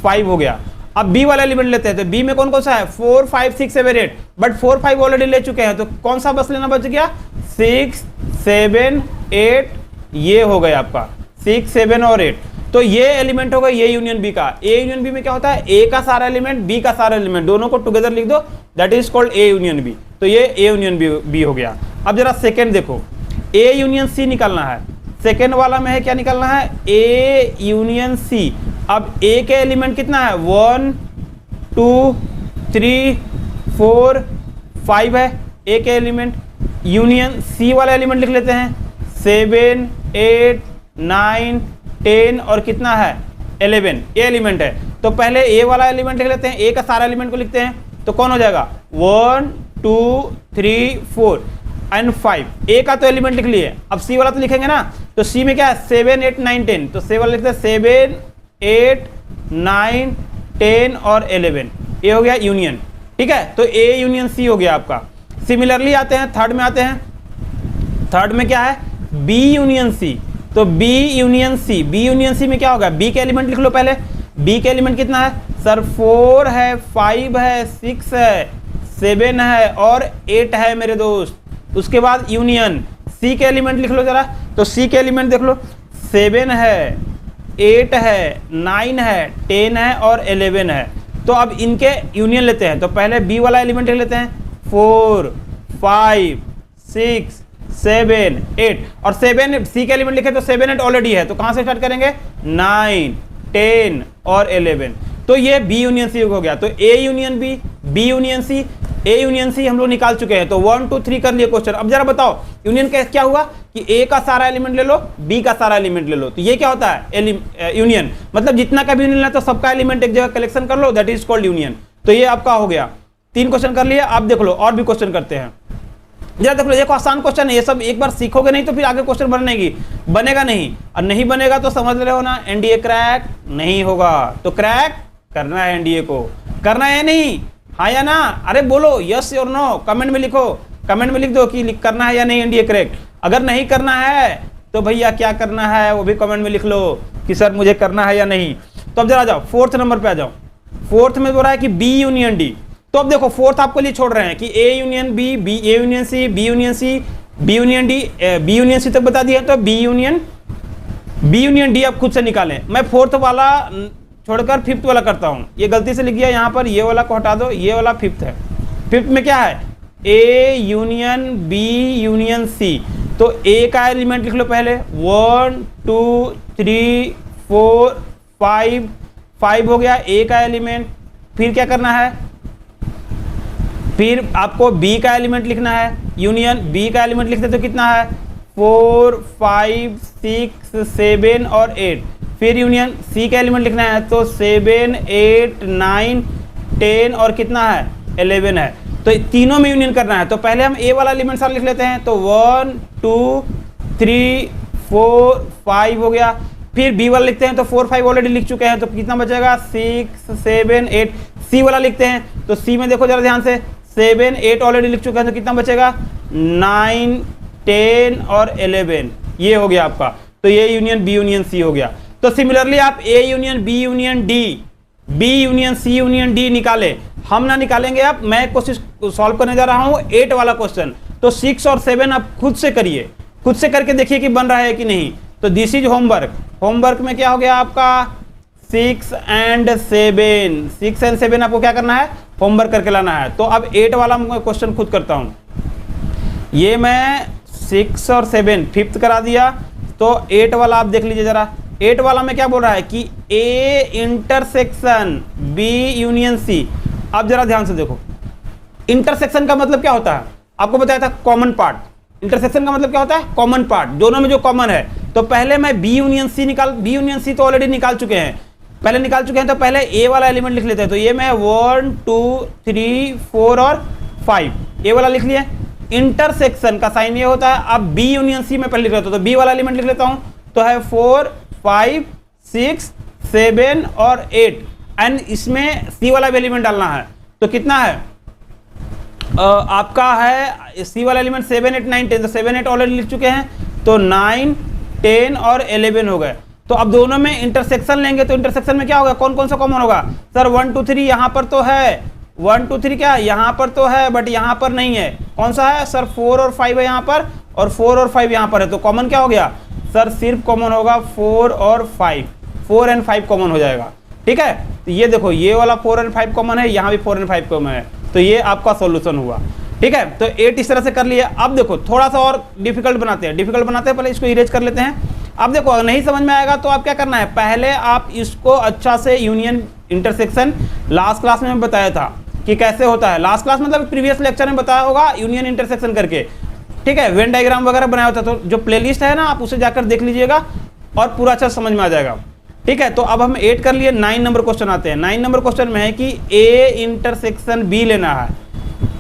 A: 5 हो गया। अब बी वाला एलिमेंट लेते हैं, तो बी में कौन कौन सा है? 4 5 6 7 8, बट 4 5 ऑलरेडी ले चुके हैं, तो कौन सा बस लेना बच गया? 6 7 8, ये हो गया आपका 6 7 और 8। तो ये एलिमेंट होगा ये यूनियन बी का। ए यूनियन बी में क्या होता है? ए का सारा एलिमेंट, बी का सारा एलिमेंट, दोनों को टुगेदर लिख दो, that is called A union B. तो ये ए यूनियन बी हो गया। अब जरा सेकंड देखो, ए यूनियन सी निकालना है। सेकंड वाला में है क्या निकालना है? A union C. अब ए के एलिमेंट कितना है? 1 2 3 4 5 है ए के एलिमेंट। यूनियन सी वाला एलिमेंट लिख लेते हैं, 7 8 9 10 और कितना है? 11, ए एलिमेंट है। तो पहले ए वाला एलिमेंट लिख लेते हैं, ए का सारा एलिमेंट को लिखते हैं, तो कौन हो जाएगा? 1 2 3 4 एंड 5। ए का तो एलिमेंट लिख लिए, अब सी वाला तो लिखेंगे ना। तो सी में क्या है? 7 8 9 10, तो सी वाला लिखते हैं 7 8 9 10 और 11, ये हो गया यूनियन। ठीक है, तो ए यूनियन सी हो गया आपका। सिमिलरली आते हैं थर्ड में, आते हैं थर्ड में क्या है? B union C. तो B union C, B union C में क्या होगा? बी के एलिमेंट लिख लो पहले। बी के एलिमेंट कितना है सर? 4 है, 5 है, 6 है, 7 है और 8 है मेरे दोस्त। उसके बाद यूनियन सी के एलिमेंट लिख लो जरा। तो सी के एलिमेंट देख लो, 7 है, 8 है, 9 है, 10 है और 11 है। तो अब इनके यूनियन लेते हैं। तो पहले बी वाला एलिमेंट लिख लेते हैं, 4 5 6 7 8 और 7 सी के एलिमेंट लिखे तो 7 8 ऑलरेडी है, तो कहां से स्टार्ट करेंगे? 9 10 और 11। तो ये बी यूनियन सी हो गया। तो A union B, B union C, A union C हम लोग निकाल चुके हैं। तो 1 2 3 कर लिए क्वेश्चन। अब जरा बताओ यूनियन का क्या हुआ कि ए का सारा एलिमेंट ले लो, बी का सारा एलिमेंट ले लो। तो ये क्या होता है? यूनियन मतलब जितना का भी यूनियन है तो सबका एलिमेंट एक जगह कलेक्शन कर लो, दैट इज कॉल्ड यूनियन। तो ये आपका हो गया। 3 क्वेश्चन कर लिए। आप देख लो और भी क्वेश्चन करते हैं। जरा देख लो, एक आसान क्वेश्चन है, ये सब एक बार सीखोगे नहीं तो फिर आगे क्वेश्चन बनेगा नहीं, और नहीं बनेगा तो समझ रहे हो ना, एनडीए क्रैक नहीं होगा। तो क्रैक करना है एनडीए को, करना है नहीं, हाँ या ना? अरे बोलो यस और नो, कमेंट में लिखो, कमेंट में लिख दो कि करना है या नहीं एनडीए क्रैक। अगर नहीं करना है तो भैया क्या करना है वो भी कमेंट में लिख लो कि सर मुझे करना है या नहीं। तो अब जरा जाओ फोर्थ नंबर पे आ जाओ। फोर्थ में बोल रहा है कि बी यूनियन डी। तो अब देखो फोर्थ आपको लिए छोड़ रहे हैं कि A union B, B A union C, B union C, B union D, B union C तक बता दिया। तो बी यूनियन डी आप खुद से निकालें। मैं फोर्थ वाला छोड़कर फिफ्थ वाला करता हूं। ये गलती से लिख दिया यहाँ पर, ये वाला को हटा दो, ये वाला फिफ्थ है। फिफ्थ में क्या है? A union B union C. तो ए का एलिमेंट लिख लो पहले, 1 2 3 4 5, 5 हो गया ए का एलिमेंट। फिर क्या करना है? फिर आपको बी का एलिमेंट लिखना है, यूनियन बी का एलिमेंट लिखते तो कितना है? 4 5 6 7 और 8। फिर यूनियन सी का एलिमेंट लिखना है, तो 7 8 9 10 और कितना है? 11 है। तो तीनों में यूनियन करना है। तो पहले हम ए वाला एलिमेंट सारा लिख लेते हैं। तो 1 2 3 4 5 हो गया। फिर बी वाला लिखते हैं, तो 4 5 ऑलरेडी लिख चुके हैं, तो कितना बचेगा? 6 7 8। सी वाला लिखते हैं, तो सी में देखो जरा ध्यान से, 7 8 ऑलरेडी लिख चुके हैं, तो कितना बचेगा? 9 10 और 11। ये हो गया आपका। तो ये यूनियन बी यूनियन सी हो गया। तो सिमिलरली आप A union B union D, B union C union D निकाले। हम ना निकालेंगे, आप मैं कोशिश सॉल्व करने जा रहा हूं 8 वाला क्वेश्चन। तो 6 और 7 आप खुद से करिए, खुद से करके देखिए कि बन रहा है कि नहीं। तो दिस इज होमवर्क। होमवर्क में क्या हो गया आपका? 6 and 7, 6 and 7 आपको क्या करना है? होमवर्क करके लाना है। तो अब 8 वाला मैं क्वेश्चन खुद करता हूं। ये मैं 6 और 7 फिफ्थ करा दिया। तो 8 वाला आप देख लीजिए जरा, 8 वाला में क्या बोल रहा है कि A intersection B union C. अब जरा ध्यान से देखो, इंटरसेक्शन का मतलब क्या होता है, आपको बताया था कॉमन पार्ट। इंटरसेक्शन का मतलब क्या होता है, कॉमन पार्ट, दोनों में जो कॉमन है। तो पहले मैं बी यूनियन सी तो ऑलरेडी निकाल चुके हैं, तो पहले ए वाला एलिमेंट लिख लेते हैं। तो ये मैं 1 2 3 4 और 5 ए वाला लिख लिया। इंटरसेक्शन का साइन ये होता है, अब बी यूनियन सी में पहले लिख लेता हूं, तो बी वाला एलिमेंट लिख लेता हूं। तो है 4 5 6 7 और 8 एंड इसमें सी वाला भी एलिमेंट डालना है। तो कितना है आपका है सी वाला एलिमेंट 7 8 9 10। तो 7 8 ऑलरेडी लिख चुके हैं, तो 9 10 और 11 हो गए। तो अब दोनों में इंटरसेक्शन लेंगे, तो इंटरसेक्शन में क्या होगा, कौन कौन सा कॉमन होगा सर, 1 2 3 यहाँ पर तो है, 1 2 3 क्या यहाँ पर तो है बट यहाँ पर नहीं है। कौन सा है सर, 4 और 5 है यहाँ पर, और 4 और 5 यहाँ पर है। तो कॉमन क्या हो गया सर, सिर्फ कॉमन होगा 4 और 5, 4 एंड 5 कॉमन हो जाएगा। ठीक है, तो ये देखो ये वाला 4 एंड 5 कॉमन है, यहाँ भी 4 एंड 5 कॉमन है। तो ये आपका सॉल्यूशन हुआ। ठीक है, तो 8 इस तरह से कर लिया। अब देखो थोड़ा सा और डिफिकल्ट बनाते हैं, पहले इसको इरेज कर लेते हैं। अब देखो अगर नहीं समझ में आएगा तो आप क्या करना है, पहले आप इसको अच्छा से यूनियन इंटरसेक्शन, लास्ट क्लास में बताया था कि कैसे होता है, लास्ट क्लास मतलब प्रीवियस लेक्चर में बताया होगा यूनियन इंटरसेक्शन करके। ठीक है, वेन डायग्राम वगैरह बनाया होता, तो जो प्लेलिस्ट है ना आप उसे जाकर देख लीजिएगा और पूरा अच्छा समझ में आ जाएगा। ठीक है, तो अब हम 8 कर लिए, 9 नंबर क्वेश्चन आते हैं। 9 नंबर क्वेश्चन में है कि ए इंटरसेक्शन बी लेना है।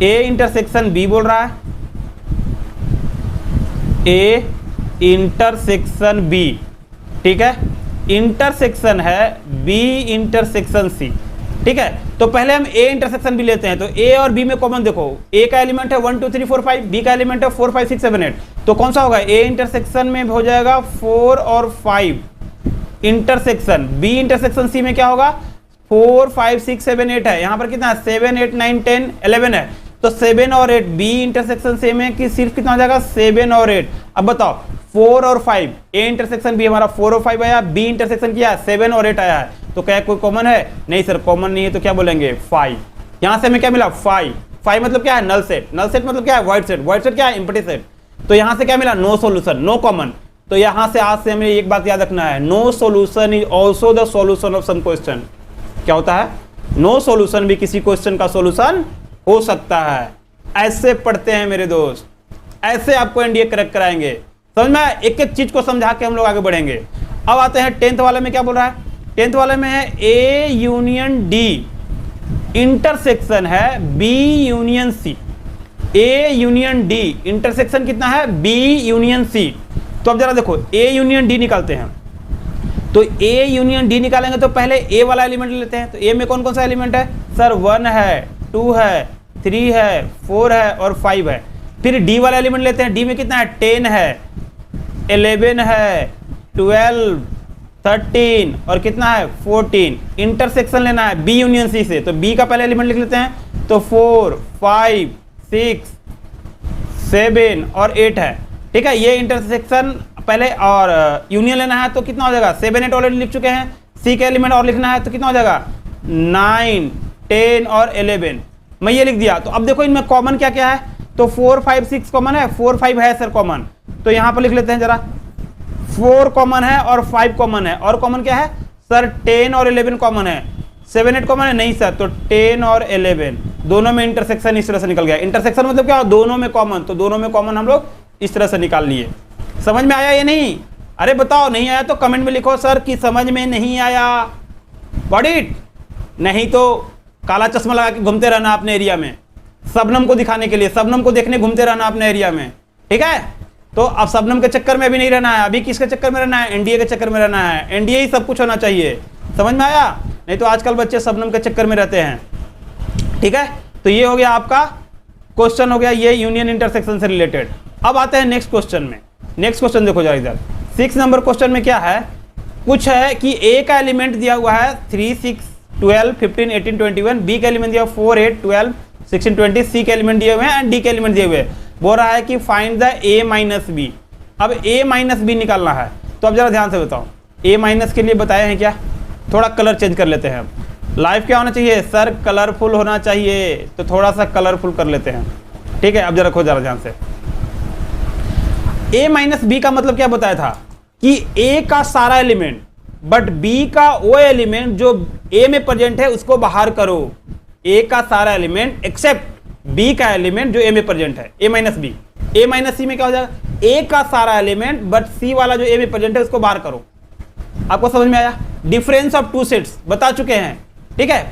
A: ए इंटरसेक्शन बी बोल रहा है, ए इंटरसेक्शन बी। ठीक है, इंटरसेक्शन है बी इंटरसेक्शन सी। ठीक है, तो पहले हम ए इंटरसेक्शन बी लेते हैं। तो ए और बी में कॉमन देखो, ए का एलिमेंट है 1 2 3 4 5, बी का एलिमेंट है 4 5 6 7 8। तो कौन सा होगा, ए इंटरसेक्शन में हो जाएगा 4 और 5 इंटरसेक्शन, बी इंटरसेक्शन सी में क्या होगा 4 5 6 7 8 है। यहाँ पर कितना है 7 8 9 10 11 है। तो 7 और 8 बी इंटरसेक्शन सी में कि सिर्फ कितना हो जाएगा 7 और 8। अब बताओ 4 और 5, ए इंटरसेक्शन बी हमारा 4 और 5 आया, बी इंटरसेक्शन किया 7 और 8 आया है। तो क्या कोई कॉमन है, नहीं सर कॉमन नहीं है, तो क्या बोलेंगे 5। यहाँ से हमें क्या मिला 5, 5 मतलब क्या है नल सेट, नल सेट मतलब क्या है वाइड सेट, वाइड सेट क्या है एम्प्टी सेट। तो यहाँ से क्या मिला नो सॉल्यूशन, नो कॉमन। तो यहाँ से आज से हमें एक बात याद रखना है, no solution is also the solution of some question. क्या होता है, नो सॉल्यूशन भी किसी क्वेश्चन का सॉल्यूशन हो सकता है। ऐसे पढ़ते हैं मेरे दोस्त, ऐसे आपको एनडीए करेक्ट कराएंगे। समझ में, एक एक चीज को समझा के हम लोग आगे बढ़ेंगे। अब आते हैं 10th वाले में, क्या बोल रहा है 10th वाले में है ए यूनियन डी इंटरसेक्शन है B union C. A union D intersection कितना है बी यूनियन सी। तो अब जरा देखो ए यूनियन डी निकालते हैं। तो ए यूनियन डी निकालेंगे तो पहले ए वाला एलिमेंट लेते हैं। तो ए में कौन कौन सा एलिमेंट है सर, 1 है 2 है 3 है 4 है और 5 है। फिर डी वाला एलिमेंट लेते हैं, डी में कितना है 10 है 11 है 12 13 और कितना है 14। इंटरसेक्शन लेना है बी यूनियन सी से, तो बी का पहले एलिमेंट लिख लेते हैं। तो 4 5 6 7 और 8 है। ठीक है, ये इंटरसेक्शन पहले और यूनियन लेना है तो कितना हो जाएगा 7 8 ऑलरेडी लिख चुके हैं। सी का एलिमेंट और लिखना है तो कितना हो जाएगा 9 10 और 11, मैं ये लिख दिया। तो अब देखो इनमें कॉमन क्या क्या है, तो 4 5 6 कॉमन है, 4 5 है सर कॉमन, तो यहाँ पर लिख लेते हैं जरा 4 कॉमन है और 5 कॉमन है। और कॉमन क्या है सर 10 और 11 कॉमन है, 7 8 कॉमन है नहीं सर, तो 10 और 11 दोनों में इंटरसेक्शन इस तरह से निकल गया। इंटरसेक्शन मतलब क्या, दोनों में कॉमन, तो दोनों में कॉमन हम लोग इस तरह से निकाल लिए। समझ में आया या नहीं, अरे बताओ नहीं आया तो कमेंट में लिखो सर कि समझ में नहीं आया, गॉट इट। नहीं तो काला चश्मा लगा के घूमते रहना अपने एरिया में, शबनम को दिखाने के लिए, शबनम को देखने घूमते रहना अपने एरिया में। ठीक है, तो अब शबनम के चक्कर में अभी नहीं रहना है, अभी किसके चक्कर में रहना है, एनडीए के चक्कर में रहना है। एनडीए ही सब कुछ होना चाहिए, समझ में आया। नहीं तो आजकल बच्चे शबनम के चक्कर में रहते हैं। ठीक है, तो ये हो गया आपका क्वेश्चन, हो गया ये यूनियन इंटरसेक्शन से रिलेटेड। अब आते हैं नेक्स्ट क्वेश्चन में। नेक्स्ट क्वेश्चन देखो जरा इधर, 6 नंबर क्वेश्चन में क्या है, कुछ है कि ए का एलिमेंट दिया हुआ है 3 6 12 15 18 21, बी का एलिमेंट दिया 4 8 12 16 20, सी के एलिमेंट दिए हुए हैं एंड डी के एलिमेंट दिए हुए हैं। बोल रहा है कि find the A minus B. अब ए माइनस बी निकालना है, तो अब जरा ध्यान से बताओ ए माइनस के लिए बताए हैं क्या, थोड़ा कलर चेंज कर लेते हैं। लाइव क्या होना चाहिए सर, कलरफुल होना चाहिए, तो थोड़ा सा कलरफुल कर लेते हैं। ठीक है, अब जरा रखो जरा ध्यान से। ए माइनस बी का मतलब क्या बताया था कि ए का सारा एलिमेंट बट बी का वो एलिमेंट जो ए में प्रेजेंट है उसको बाहर करो। ए का सारा एलिमेंट एक्सेप्ट बी का एलिमेंट जो ए में प्रेजेंट है, ए माइनस बी। ए माइनस सी में क्या हो जाएगा, ए का सारा एलिमेंट बट सी वाला जो ए में प्रेजेंट है उसको बाहर करो। आपको समझ में आया? डिफरेंस ऑफ टू सेट्स बता चुके हैं, ठीक है।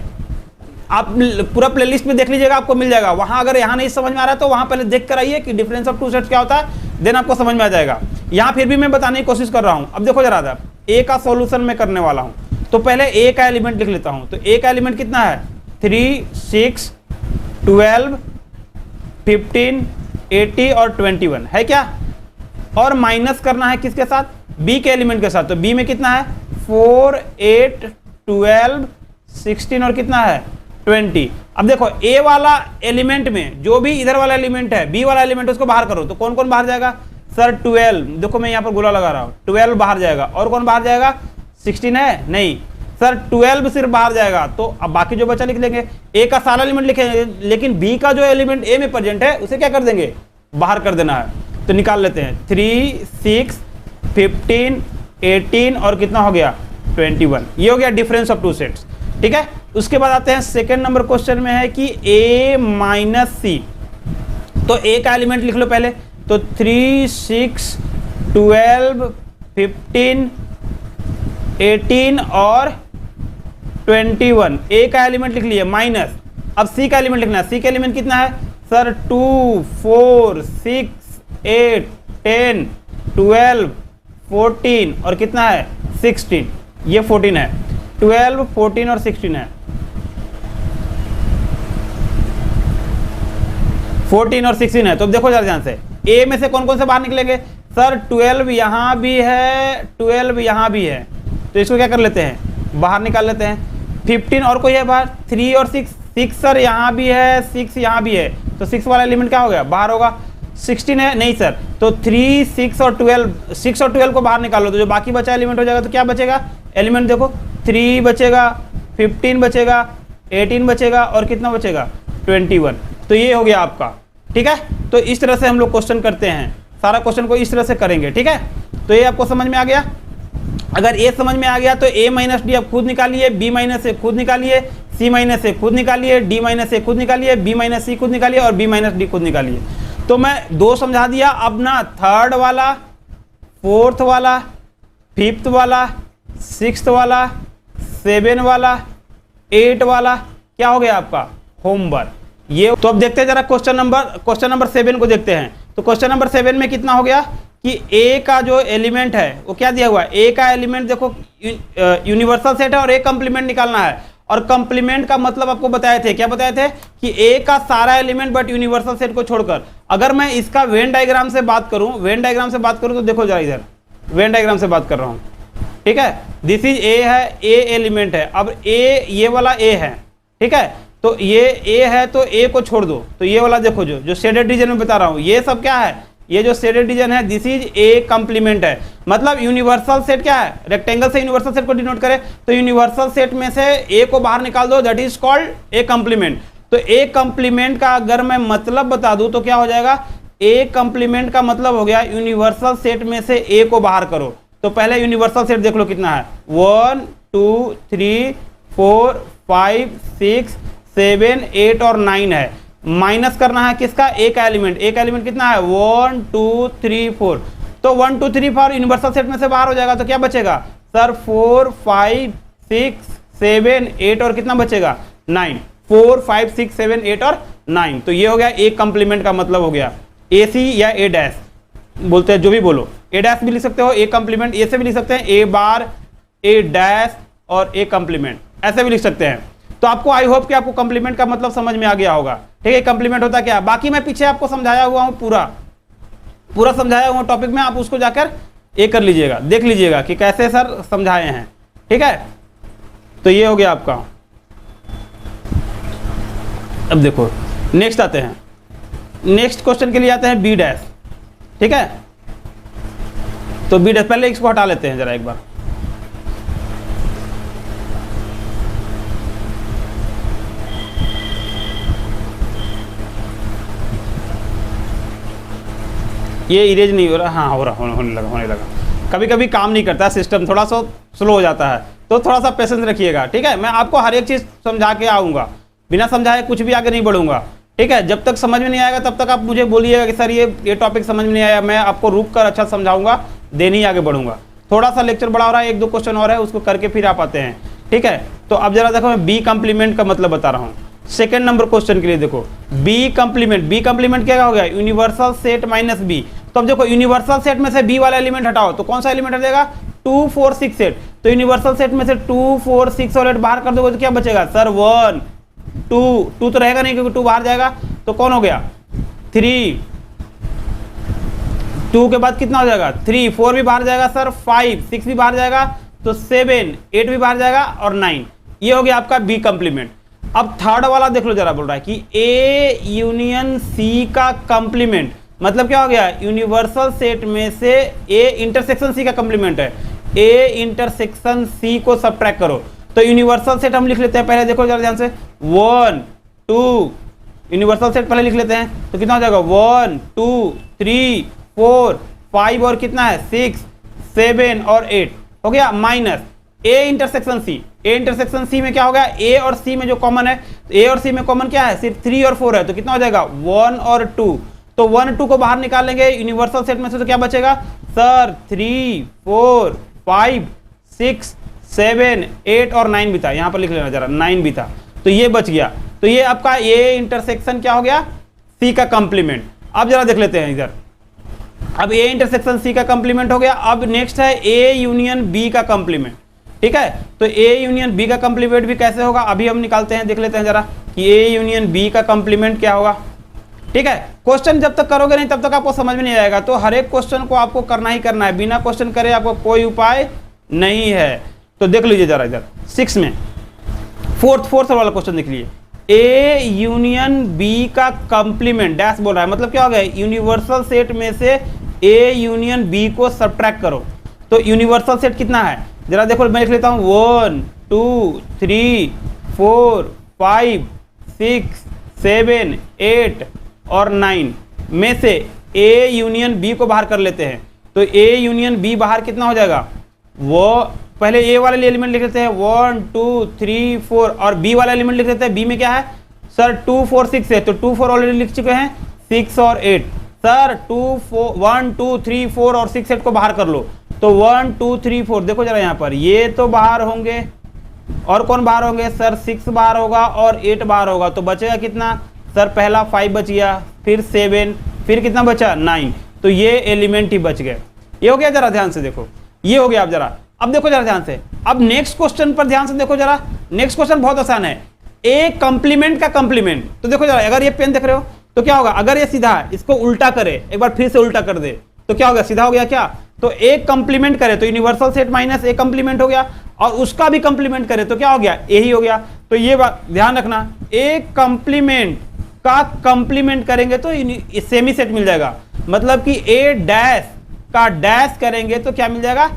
A: आप पूरा प्लेलिस्ट में देख लीजिएगा, आपको मिल जाएगा वहां। अगर यहाँ नहीं समझ में आ रहा है तो वहां पहले देख कर आइए कि डिफरेंस ऑफ टू सेट्स क्या होता है, देन आपको समझ में आ जाएगा। यहाँ फिर भी मैं बताने की कोशिश कर रहा हूँ। अब देखो जरा, ए का सॉल्यूशन मैं करने वाला हूँ, तो पहले ए का एलिमेंट लिख लेता हूँ। तो ए का एलिमेंट कितना है, 3, 6, 12, 15, 80 और 21 है क्या। और माइनस करना है किसके साथ, बी के एलिमेंट के साथ। तो बी में कितना है, 4, 8, 12, 16 और कितना है 20। अब देखो ए वाला एलिमेंट में जो भी इधर वाला एलिमेंट है, बी वाला एलिमेंट, उसको बाहर करो। तो कौन कौन बाहर जाएगा सर, 12। देखो मैं यहाँ पर गोला लगा रहा हूँ, 12 बाहर जाएगा। और कौन बाहर जाएगा, 16 है नहीं सर, 12 सिर्फ बाहर जाएगा। तो अब बाकी जो बचा लिख लेंगे, ए का सारा एलिमेंट लिखेंगे, लेकिन बी का जो एलिमेंट ए में प्रेजेंट है उसे क्या कर देंगे, बाहर कर देना है। तो निकाल लेते हैं, 3, 6, 15, 18 और कितना हो गया 21। ये हो गया डिफरेंस ऑफ टू सेट्स, ठीक है। उसके बाद आते हैं सेकंड नंबर क्वेश्चन में है कि a माइनस सी। तो a का एलिमेंट लिख लो पहले। तो 3, 6, 12, 15, 18 और 21 a का एलिमेंट लिख लिया माइनस। अब c का एलिमेंट लिखना है। c का एलिमेंट कितना है सर, 2, 4, 6, 8, 10, 12, 14 और कितना है 16। ये 14 है, 12, 14 और 16 है, 14 और 16 है। तो देखो जरा ध्यान से, ए में से कौन कौन से बाहर निकलेंगे सर, 12 यहाँ भी है, 12 यहाँ भी है। तो इसको क्या कर लेते हैं, बाहर निकाल लेते हैं। 15 और कोई है बाहर, 3 और 6, 6 सर यहाँ भी है, 6 यहाँ भी है। तो 6 वाला एलिमेंट क्या हो गया, बाहर होगा। 16 है नहीं सर, तो 3, 6 और 12, 6 और 12 को बाहर निकालो। तो जो बाकी बचा एलिमेंट हो जाएगा। तो क्या बचेगा एलिमेंट, देखो 3 बचेगा, 15 बचेगा, 18 बचेगा और कितना बचेगा 21। तो ये हो गया आपका, ठीक है। तो इस तरह से हम लोग क्वेश्चन करते हैं, सारा क्वेश्चन को इस तरह से करेंगे, ठीक है। तो ये आपको समझ में आ गया। अगर ए समझ में आ गया तो a माइनस डी आप खुद निकालिए, b माइनस ए खुद निकालिए, c माइनस ए खुद निकालिए, d माइनस ए खुद निकालिए, b माइनस सी खुद निकालिए और b माइनस डी खुद निकालिए। तो मैं 2 समझा दिया। अब ना थर्ड वाला, फोर्थ वाला, फिफ्थ वाला, सिक्स्थ वाला, 7 वाला, 8 वाला क्या हो गया आपका होमवर्क। ये तो अब देखते हैं जरा क्वेश्चन नंबर 7 को देखते हैं। तो क्वेश्चन नंबर 7 में कितना हो गया कि ए का जो एलिमेंट है वो क्या दिया हुआ है, ए का एलिमेंट देखो यूनिवर्सल सेट है और ए कंप्लीमेंट निकालना है। और कंप्लीमेंट का मतलब आपको बताए थे, क्या बताए थे कि ए का सारा एलिमेंट बट यूनिवर्सल सेट को छोड़कर। अगर मैं इसका वेन डायग्राम से बात करूं, तो देखो जरा इधर वेन डायग्राम से बात कर रहा हूं, ठीक है। दिस इज ए है, ए एलिमेंट है। अब ए ये वाला ए है, ठीक है। तो ये ए है तो ए को छोड़ दो। तो ये वाला देखो जो शेडेड रीजन में बता रहा हूँ, ये सब क्या है, ये जो शेडेड रीजन है दिस इज ए कंप्लीमेंट है। मतलब यूनिवर्सल सेट क्या है, रेक्टेंगल से यूनिवर्सल सेट को डिनोट करे। तो यूनिवर्सल सेट में से ए को बाहर निकाल दो, that is called A complement. तो ए कंप्लीमेंट का अगर मैं मतलब बता दूं तो क्या हो जाएगा, ए कंप्लीमेंट का मतलब हो गया यूनिवर्सल सेट में से ए को बाहर करो। तो पहले यूनिवर्सल सेट देख लो कितना है, 1, 2, 3, 4, 5, 6, 7, 8 और 9 है। माइनस करना है किसका, ए का एलिमेंट। ए का एलिमेंट कितना है 1, 2, 3, 4। तो 1, 2, 3, 4 यूनिवर्सल सेट में से बाहर हो जाएगा। तो क्या बचेगा सर 4, 5, 6, 7, 8 और कितना बचेगा 9। 4, 5, 6, 7, 8 और 9। तो ये हो गया ए कंप्लीमेंट का मतलब हो गया। ए सी या ए डैश बोलते हैं, जो भी बोलो, ए डैश भी लिख सकते हो, ए कंप्लीमेंट ए से भी लिख सकते हैं, ए बार, ए डैश और ए कंप्लीमेंट ऐसे भी लिख सकते हैं। तो आपको आई होप कि आपको कंप्लीमेंट का मतलब समझ में आ गया होगा, ठीक है। कंप्लीमेंट होता क्या, बाकी मैं पीछे आपको समझाया हुआ हूं, पूरा समझाया हुआ टॉपिक में, आप उसको जाकर ये कर लीजिएगा, देख लीजिएगा कि कैसे सर समझाए हैं, ठीक है। तो ये हो गया आपका। अब देखो नेक्स्ट आते हैं, नेक्स्ट क्वेश्चन के लिए आते हैं बी डैश, ठीक है। तो बी डैश पहले इसको हटा लेते हैं जरा एक बार। ये इरेज नहीं हो रहा, हाँ हो रहा, होने लगा। कभी कभी काम नहीं करता सिस्टम, थोड़ा सा स्लो हो जाता है, तो थोड़ा सा पेशेंस रखिएगा, ठीक है। मैं आपको हर एक चीज़ समझा के आऊँगा, बिना समझाए कुछ भी आगे नहीं बढ़ूंगा, ठीक है। जब तक समझ में नहीं आएगा तब तक आप मुझे बोलिएगा कि सर ये टॉपिक समझ में नहीं आया, मैं आपको रुक कर अच्छा समझाऊंगा, देन ही आगे बढ़ूंगा। थोड़ा सा लेक्चर बड़ा हो रहा है, 1-2 क्वेश्चन और है, उसको करके फिर आप आते हैं, ठीक है। तो अब जरा देखो, मैं बी कम्प्लीमेंट का मतलब बता रहा हूँ सेकंड नंबर क्वेश्चन के लिए। देखो बी कम्प्लीमेंट क्या हो गया, यूनिवर्सल सेट माइनस बी। तो अब देखो यूनिवर्सल सेट में से बी वाला एलिमेंट हटाओ तो कौन सा एलिमेंट हटेगा, 2 4 6 8। तो यूनिवर्सल सेट में से 2 4 6 और 8 बाहर कर दोगे तो क्या बचेगा सर, 1 2 तो रहेगा नहीं क्योंकि 2 बाहर जाएगा, तो कौन हो गया 3, 2 के बाद कितना हो जाएगा 3, 4 भी बाहर जाएगा सर, 5 6 भी बाहर जाएगा, तो 7 8 भी बाहर जाएगा और 9। ये हो गया आपका बी कम्प्लीमेंट। अब थर्ड वाला देख लो जरा, बोल रहा है कि ए यूनियन सी का कम्प्लीमेंट, मतलब क्या हो गया, यूनिवर्सल सेट में से ए इंटरसेक्शन सी का कम्प्लीमेंट है, ए इंटरसेक्शन सी को सबट्रैक्ट करो। तो यूनिवर्सल सेट हम लिख लेते हैं पहले, देखो जरा ध्यान से, 1 2, यूनिवर्सल सेट पहले लिख लेते हैं, तो कितना हो जाएगा 1 2 3 4 5 और कितना है 6 7 और 8 हो गया, minus A intersection C. A intersection C में क्या हो गया, ए और सी में जो कॉमन है, ए और सी में कॉमन क्या है, सिर्फ 3 और 4 है, तो कितना हो जाएगा 1 और 2। तो 1 2 को बाहर निकाल लेंगे यूनिवर्सल सेट में से, तो क्या बचेगा सर 3 4 5 6 7 8 और 9 भी था, यहाँ पर लिख लेना जरा, 9 भी था, तो ये बच गया। तो ये आपका ए इंटरसेक्शन क्या हो गया, सी का कम्प्लीमेंट। अब जरा देख लेते हैं इधर, अब ए इंटरसेक्शन सी का कम्प्लीमेंट हो गया। अब नेक्स्ट है ए यूनियन बी का कम्प्लीमेंट, ठीक है। तो ए यूनियन बी का कम्प्लीमेंट भी कैसे होगा, अभी हम निकालते हैं, देख लेते हैं जरा कि ए यूनियन बी का कम्प्लीमेंट क्या होगा, ठीक है। क्वेश्चन जब तक करोगे नहीं तब तक आपको समझ में नहीं आएगा, तो हर एक क्वेश्चन को आपको करना ही करना है, बिना क्वेश्चन करे आपको कोई उपाय नहीं है। तो देख लीजिए जरा इधर 6 में फोर्थ वाला क्वेश्चन देख लीजिए, ए यूनियन बी का कम्प्लीमेंट डैश बोल रहा है, मतलब क्या हो गया, यूनिवर्सल सेट में से ए यूनियन बी को सबट्रैक्ट करो। तो यूनिवर्सल सेट कितना है, जरा देखो मैं लिख लेता हूँ 1 2 3 4 5 6 7 8 और 9 में से ए यूनियन बी को बाहर कर लेते हैं। तो ए यूनियन बी बाहर कितना हो जाएगा, वो पहले ए वाले एलिमेंट लिख लेते हैं 1 2 3 4 और बी वाला एलिमेंट लिख लेते हैं। बी में क्या है सर 2 4 6 है, तो 2 4 ऑलरेडी लिख चुके हैं, 6 और 8 सर 2 4 1 2 3 4 और 6 8 को बाहर कर लो। तो 1 2 3 4 देखो जरा यहाँ पर, ये तो बाहर होंगे और कौन बाहर होंगे सर 6 बाहर होगा और 8 बाहर होगा, तो बचेगा कितना सर, पहला 5 बच गया, फिर 7, फिर कितना बचा 9, तो ये एलिमेंट ही बच गए। ये हो गया, जरा ध्यान से देखो, ये हो गया। अब जरा अब देखो जरा ध्यान से, अब नेक्स्ट क्वेश्चन पर ध्यान से देखो जरा, नेक्स्ट क्वेश्चन बहुत आसान है, ए कम्प्लीमेंट का कम्प्लीमेंट। तो देखो जरा, अगर ये पेन देख रहे हो तो क्या होगा, अगर ये सीधा है इसको उल्टा करे, एक बार फिर से उल्टा कर दे तो क्या हो गया, सीधा हो गया क्या, तो ए कम्प्लीमेंट करे तो यूनिवर्सल सेट माइनस ए कम्प्लीमेंट हो गया, और उसका भी कम्प्लीमेंट करे तो क्या हो गया, ए ही हो गया। तो ये बात ध्यान रखना, ए कम्प्लीमेंट का कम्प्लीमेंट करेंगे तो सेमी सेट मिल जाएगा, मतलब कि ए डैश का डैश करेंगे तो क्या मिल जाएगा,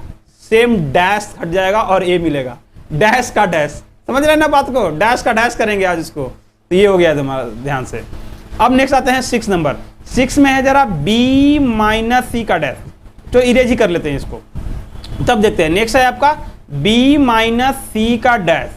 A: सेम डैश हट जाएगा और ए मिलेगा, डैश का डैश, समझ रहे हैं ना बात को, डैश का डैश करेंगे आज इसको। तो ये हो गया तुम्हारा, ध्यान से। अब नेक्स्ट आते हैं 6 नंबर, 6 में है जरा बी माइनस सी का डैश, तो इरेज ही कर लेते हैं इसको, तब देखते हैं। नेक्स्ट है आपका बी माइनस सी का डैश,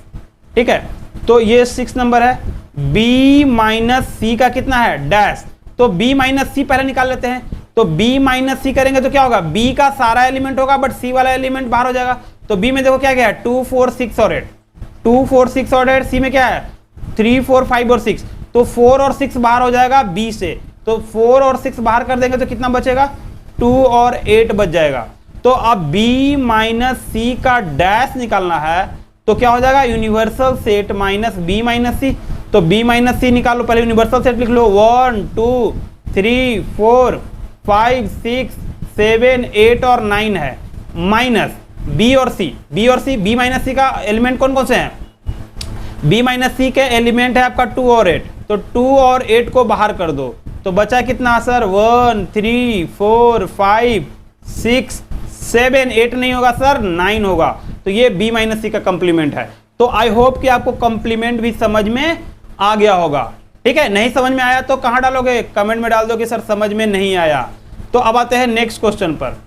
A: ठीक है। तो ये 6 नंबर है, बी माइनस सी का कितना है डैश, तो बी माइनस सी पहले निकाल लेते हैं। तो बी माइनस सी करेंगे तो क्या होगा, बी का सारा एलिमेंट होगा बट सी वाला एलिमेंट बाहर हो जाएगा। तो बी में देखो क्या क्या है, 2 4 6 और 8, 2 4 6 और 8, सी में क्या है 3 4 5 और 6, तो 4 और 6 बाहर हो जाएगा बी से, तो 4 और 6 बाहर कर देंगे तो कितना बचेगा, 2 और 8 बच जाएगा। तो अब b माइनस सी का डैश निकालना है तो क्या हो जाएगा, universal set minus b minus C. तो b माइनस सी निकालो, पहले यूनिवर्सल सेट लिख लो, 1 2 3 4 5 6 7 8 और 9 है, माइनस b और c, b माइनस सी का एलिमेंट कौन कौन से हैं, b माइनस सी के एलिमेंट है आपका 2 और 8, तो 2 और 8 को बाहर कर दो तो बचा कितना सर, 1 3 4 5 6 7 8 नहीं होगा सर, 9 होगा। तो ये b माइनस सी का कम्प्लीमेंट है। तो आई होप कि आपको कम्प्लीमेंट भी समझ में आ गया होगा, ठीक है। नहीं समझ में आया तो कहाँ डालोगे, कमेंट में डाल दो कि सर समझ में नहीं आया। तो अब आते हैं नेक्स्ट क्वेश्चन पर।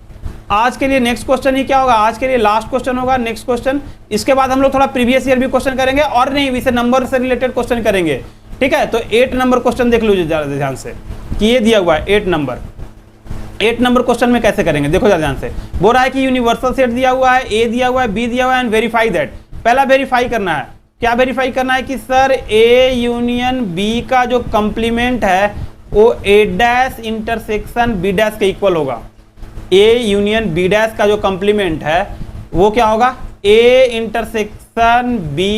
A: आज के लिए नेक्स्ट क्वेश्चन ही क्या होगा, आज के लिए लास्ट क्वेश्चन होगा, नेक्स्ट क्वेश्चन। इसके बाद हम लोग थोड़ा प्रीवियस ईयर भी क्वेश्चन करेंगे और नहीं इसे नंबर से रिलेटेड क्वेश्चन करेंगे, ठीक है। तो 8 नंबर क्वेश्चन देख लीजिए ज़्यादा ध्यान से कि ये दिया हुआ है 8 नंबर क्वेश्चन में कैसे करेंगे, देखो ज़्यादा ध्यान से। बोल रहा है कि यूनिवर्सल सेट दिया हुआ है, ए दिया हुआ है, बी दिया हुआ है एंड वेरीफाई दैट। पहला वेरीफाई करना है, क्या वेरीफाई करना है कि सर ए यूनियन बी का जो कंप्लीमेंट है वो ए डैश इंटरसेक्शन बी डैश के इक्वल होगा। ए यूनियन बी डैश का जो कंप्लीमेंट है वो क्या होगा, A intersection B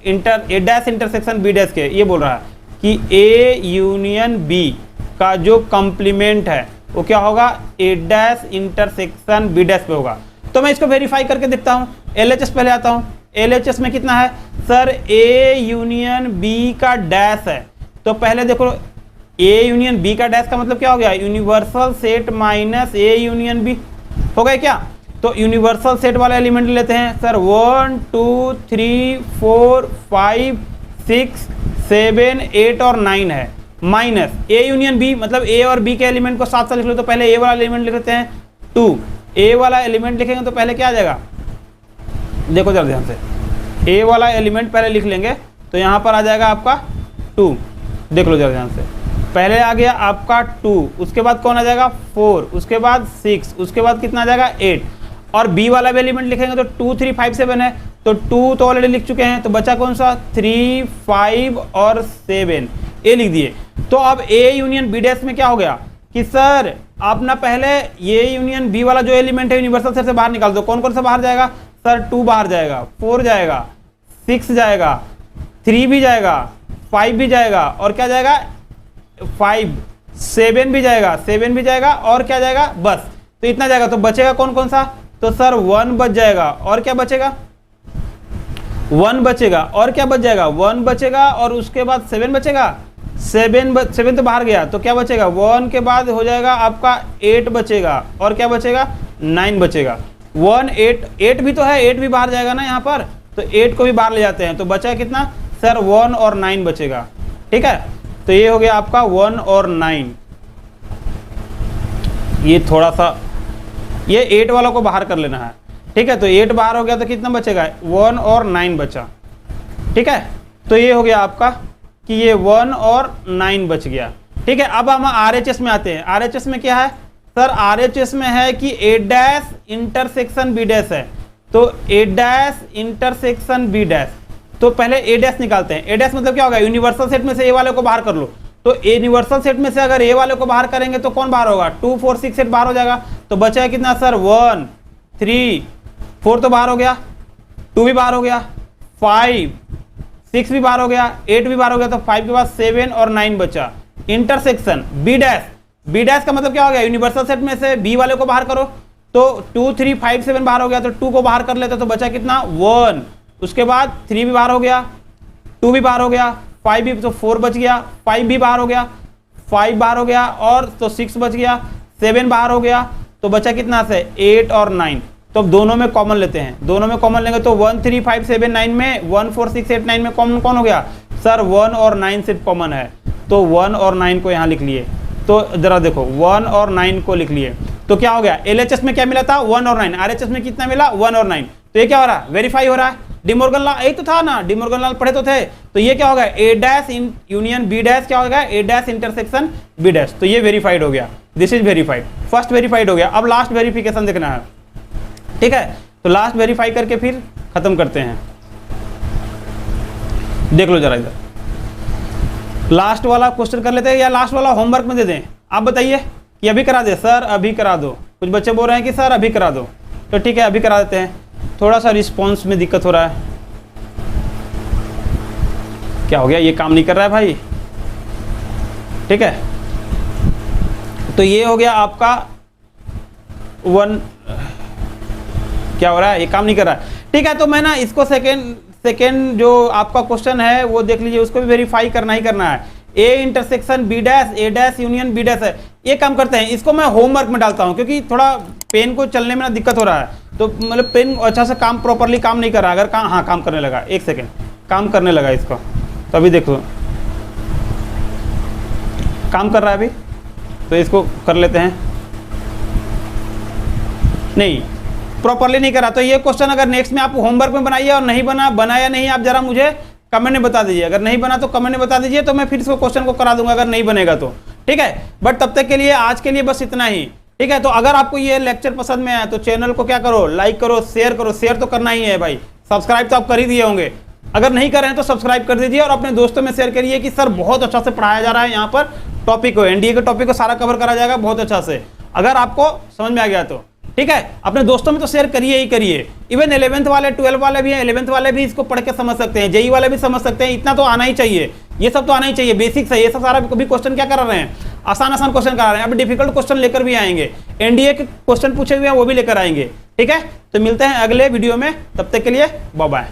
A: A dash intersection B dash के। ये बोल रहा है कि ए यूनियन बी का जो कंप्लीमेंट है वो क्या होगा, A dash intersection B dash पे होगा। तो मैं इसको वेरीफाई करके देखता हूँ। LHS पहले आता हूँ। LHS में कितना है सर, ए यूनियन बी का डैश है। तो पहले देखो ए यूनियन बी का डैश का मतलब क्या हो गया, universal set minus A union B हो गया क्या। तो यूनिवर्सल सेट वाला एलिमेंट लेते हैं सर, 1 2 3 4 5 6 7 8 और 9 है, माइनस ए यूनियन बी मतलब ए और बी के एलिमेंट को साथ साथ लिख लो। तो पहले ए वाला एलिमेंट लिख लेते हैं 2, ए वाला एलिमेंट लिखेंगे तो पहले क्या आ जाएगा, देखो जरा ध्यान से, ए वाला एलिमेंट पहले लिख लेंगे तो यहाँ पर आ जाएगा आपका 2, देख लो जरा ध्यान से। पहले आ गया आपका 2, उसके बाद कौन आ जाएगा 4, उसके बाद 6, उसके बाद कितना आ जाएगा 8, और बी वाला भी एलिमेंट लिखेंगे तो 2 3 5 7 है, तो 2 तो ऑलरेडी लिख चुके हैं, तो बचा कौन सा 3 5 और 7, ए लिख दिए। तो अब ए यूनियन बी डैश में क्या हो गया कि सर आप ना पहले ये यूनियन बी वाला जो एलिमेंट है यूनिवर्सल सेट से बाहर निकाल दो। कौन कौन सा बाहर जाएगा सर, 2 बाहर जाएगा, 4 जाएगा, 6 जाएगा, 3 भी जाएगा, 5 भी जाएगा, और क्या जाएगा 5, 7 भी जाएगा, 7 भी जाएगा, और क्या जाएगा बस, तो इतना जाएगा। तो बचेगा कौन कौन सा, तो सर 1 बच जाएगा, और क्या बचेगा 1 बचेगा, और क्या बच जाएगा 1 बचेगा, और उसके बाद 7 बचेगा, 7 तो बाहर गया, तो क्या बचेगा 1 के बाद हो जाएगा आपका 8 बचेगा, और क्या बचेगा 9 बचेगा। 1 8 भी तो है, 8 भी बाहर जाएगा ना यहाँ पर, तो 8 को भी बाहर ले जाते हैं, तो बचा कितना सर 1 और 9 बचेगा, ठीक है। तो ये हो गया आपका 1 और 9। ये थोड़ा सा ये 8 वालों को बाहर कर लेना है, ठीक है। तो 8 बाहर हो गया तो कितना बचेगा 1 और 9 बचा, ठीक है। तो ये हो गया आपका कि ये 1 और 9 बच गया, ठीक है। अब हम RHS में आते हैं। RHS में क्या है सर, RHS में है कि ए डैश इंटरसेक्शन बी डैश है, तो ए डैश इंटरसेक्शन बी डैश। तो पहले ए डैश निकालते हैं। ए डैश मतलब क्या होगा, यूनिवर्सल सेट में से ए वाले को बाहर कर लो। तो ए यूनिवर्सल सेट में से अगर ए वाले को बाहर करेंगे तो कौन बाहर होगा, 2 4 6 8 बाहर हो जाएगा। तो बचा है कितना सर 1 3 4 तो बाहर हो गया, 2 भी बाहर हो गया, 5 6 भी बाहर हो गया, 8 भी बाहर हो गया, तो 5 के बाद 7 और 9 बचा। Intersection B dash, B dash का मतलब क्या हो गया, यूनिवर्सल सेट में से बी वाले को बाहर करो, तो 2 3 5 7 बाहर हो गया, तो 2 को बाहर कर लेते तो बचा कितना 1, उसके बाद 3 भी बाहर हो गया, 2 भी बाहर हो गया, 5 भी, तो 4 बच गया, 5 भी बाहर हो गया, 5 बाहर हो गया, और तो 6 बच गया, 7 बाहर हो गया, तो बचा कितना से 8 और 9। तो अब दोनों में कॉमन लेते हैं, दोनों में कॉमन लेंगे तो 1 3 5 7 9 में 1 4 6 8 9 में कॉमन कौन हो गया सर 1 और 9 सिर्फ कॉमन है, तो 1 और 9 को यहाँ लिख लिए। तो जरा देखो 1 और 9 को लिख लिए, तो क्या हो गया, LHS में क्या मिला था 1 और 9, RHS में कितना मिला 1 और 9। तो ये क्या हो रहा है, वेरीफाई हो रहा है। डिमॉर्गन लॉ यही तो था ना, डिमॉर्गन लॉ पढ़े तो थे। तो ये क्या होगा, A dash in union B dash क्या होगा, A dash intersection B dash. तो ये वेरीफाइड हो गया, this is verified, first verified हो गया। अब लास्ट वेरिफिकेशन देखना है, ठीक है। तो लास्ट वेरीफाई करके फिर खत्म करते हैं। देख लो जरा इधर, लास्ट वाला क्वेश्चन कर लेते हैं या लास्ट वाला होमवर्क में दे दें, आप बताइए कि अभी करा दे सर, अभी करा दो। कुछ बच्चे बोल रहे हैं कि सर अभी करा दो, तो ठीक है अभी करा देते हैं। थोड़ा सा रिस्पॉन्स में दिक्कत हो रहा है, क्या हो गया, ये काम नहीं कर रहा है भाई, ठीक है। तो ये हो गया आपका 1, क्या हो रहा है, ये काम नहीं कर रहा है, ठीक है। तो मैं ना इसको सेकेंड जो आपका क्वेश्चन है वो देख लीजिए, उसको भी वेरीफाई करना ही करना है। A intersection B dash, A dash union B dash है। ये काम करते हैं, इसको मैं होमवर्क में डालता हूँ क्योंकि थोड़ा पेन को चलने में ना दिक्कत हो रहा है, तो मतलब पेन अच्छा से काम प्रॉपरली काम नहीं कर रहा। अगर काम, हाँ काम करने लगा, एक सेकेंड, काम करने लगा इसको, तो अभी देखो काम कर रहा है अभी, तो इसको कर लेते हैं। नहीं, प्रॉपरली नहीं करा। तो ये क्वेश्चन अगर नेक्स्ट में आप होमवर्क में बनाइए और नहीं बनाया नहीं, आप जरा मुझे कमेंट में बता दीजिए। अगर नहीं बना तो कमेंट में बता दीजिए, तो मैं फिर इसको क्वेश्चन को करा दूंगा अगर नहीं बनेगा तो, ठीक है। बट तब तक के लिए आज के लिए बस इतना ही, ठीक है। तो अगर आपको ये लेक्चर पसंद में आया तो चैनल को क्या करो, लाइक करो, शेयर करो। शेयर तो करना ही है भाई, सब्सक्राइब तो आप कर ही दिए होंगे, अगर नहीं कर रहे हैं तो सब्सक्राइब कर दीजिए और अपने दोस्तों में शेयर करिए कि सर बहुत अच्छा से पढ़ाया जा रहा है यहाँ पर, टॉपिक को, एनडीए के टॉपिक को सारा कवर करा जाएगा बहुत अच्छा से, अगर आपको समझ में आ गया तो, ठीक है। अपने दोस्तों में तो शेयर करिए ही करिए। इवन 11th वाले 12 वाले भी हैं, 11th वाले भी इसको पढ़ के समझ सकते हैं, जेई वाले भी समझ सकते हैं। इतना तो आना ही चाहिए, ये सब तो आना ही चाहिए, बेसिक्स है ये सब। सारा कभी क्वेश्चन क्या करा रहे हैं, आसान आसान क्वेश्चन करा रहे हैं। अभी डिफिकल्ट क्वेश्चन लेकर भी आएंगे, एनडीए के क्वेश्चन पूछे हुए हैं वो भी लेकर आएंगे, ठीक है। तो मिलते हैं अगले वीडियो में, तब तक के लिए बाय बाय।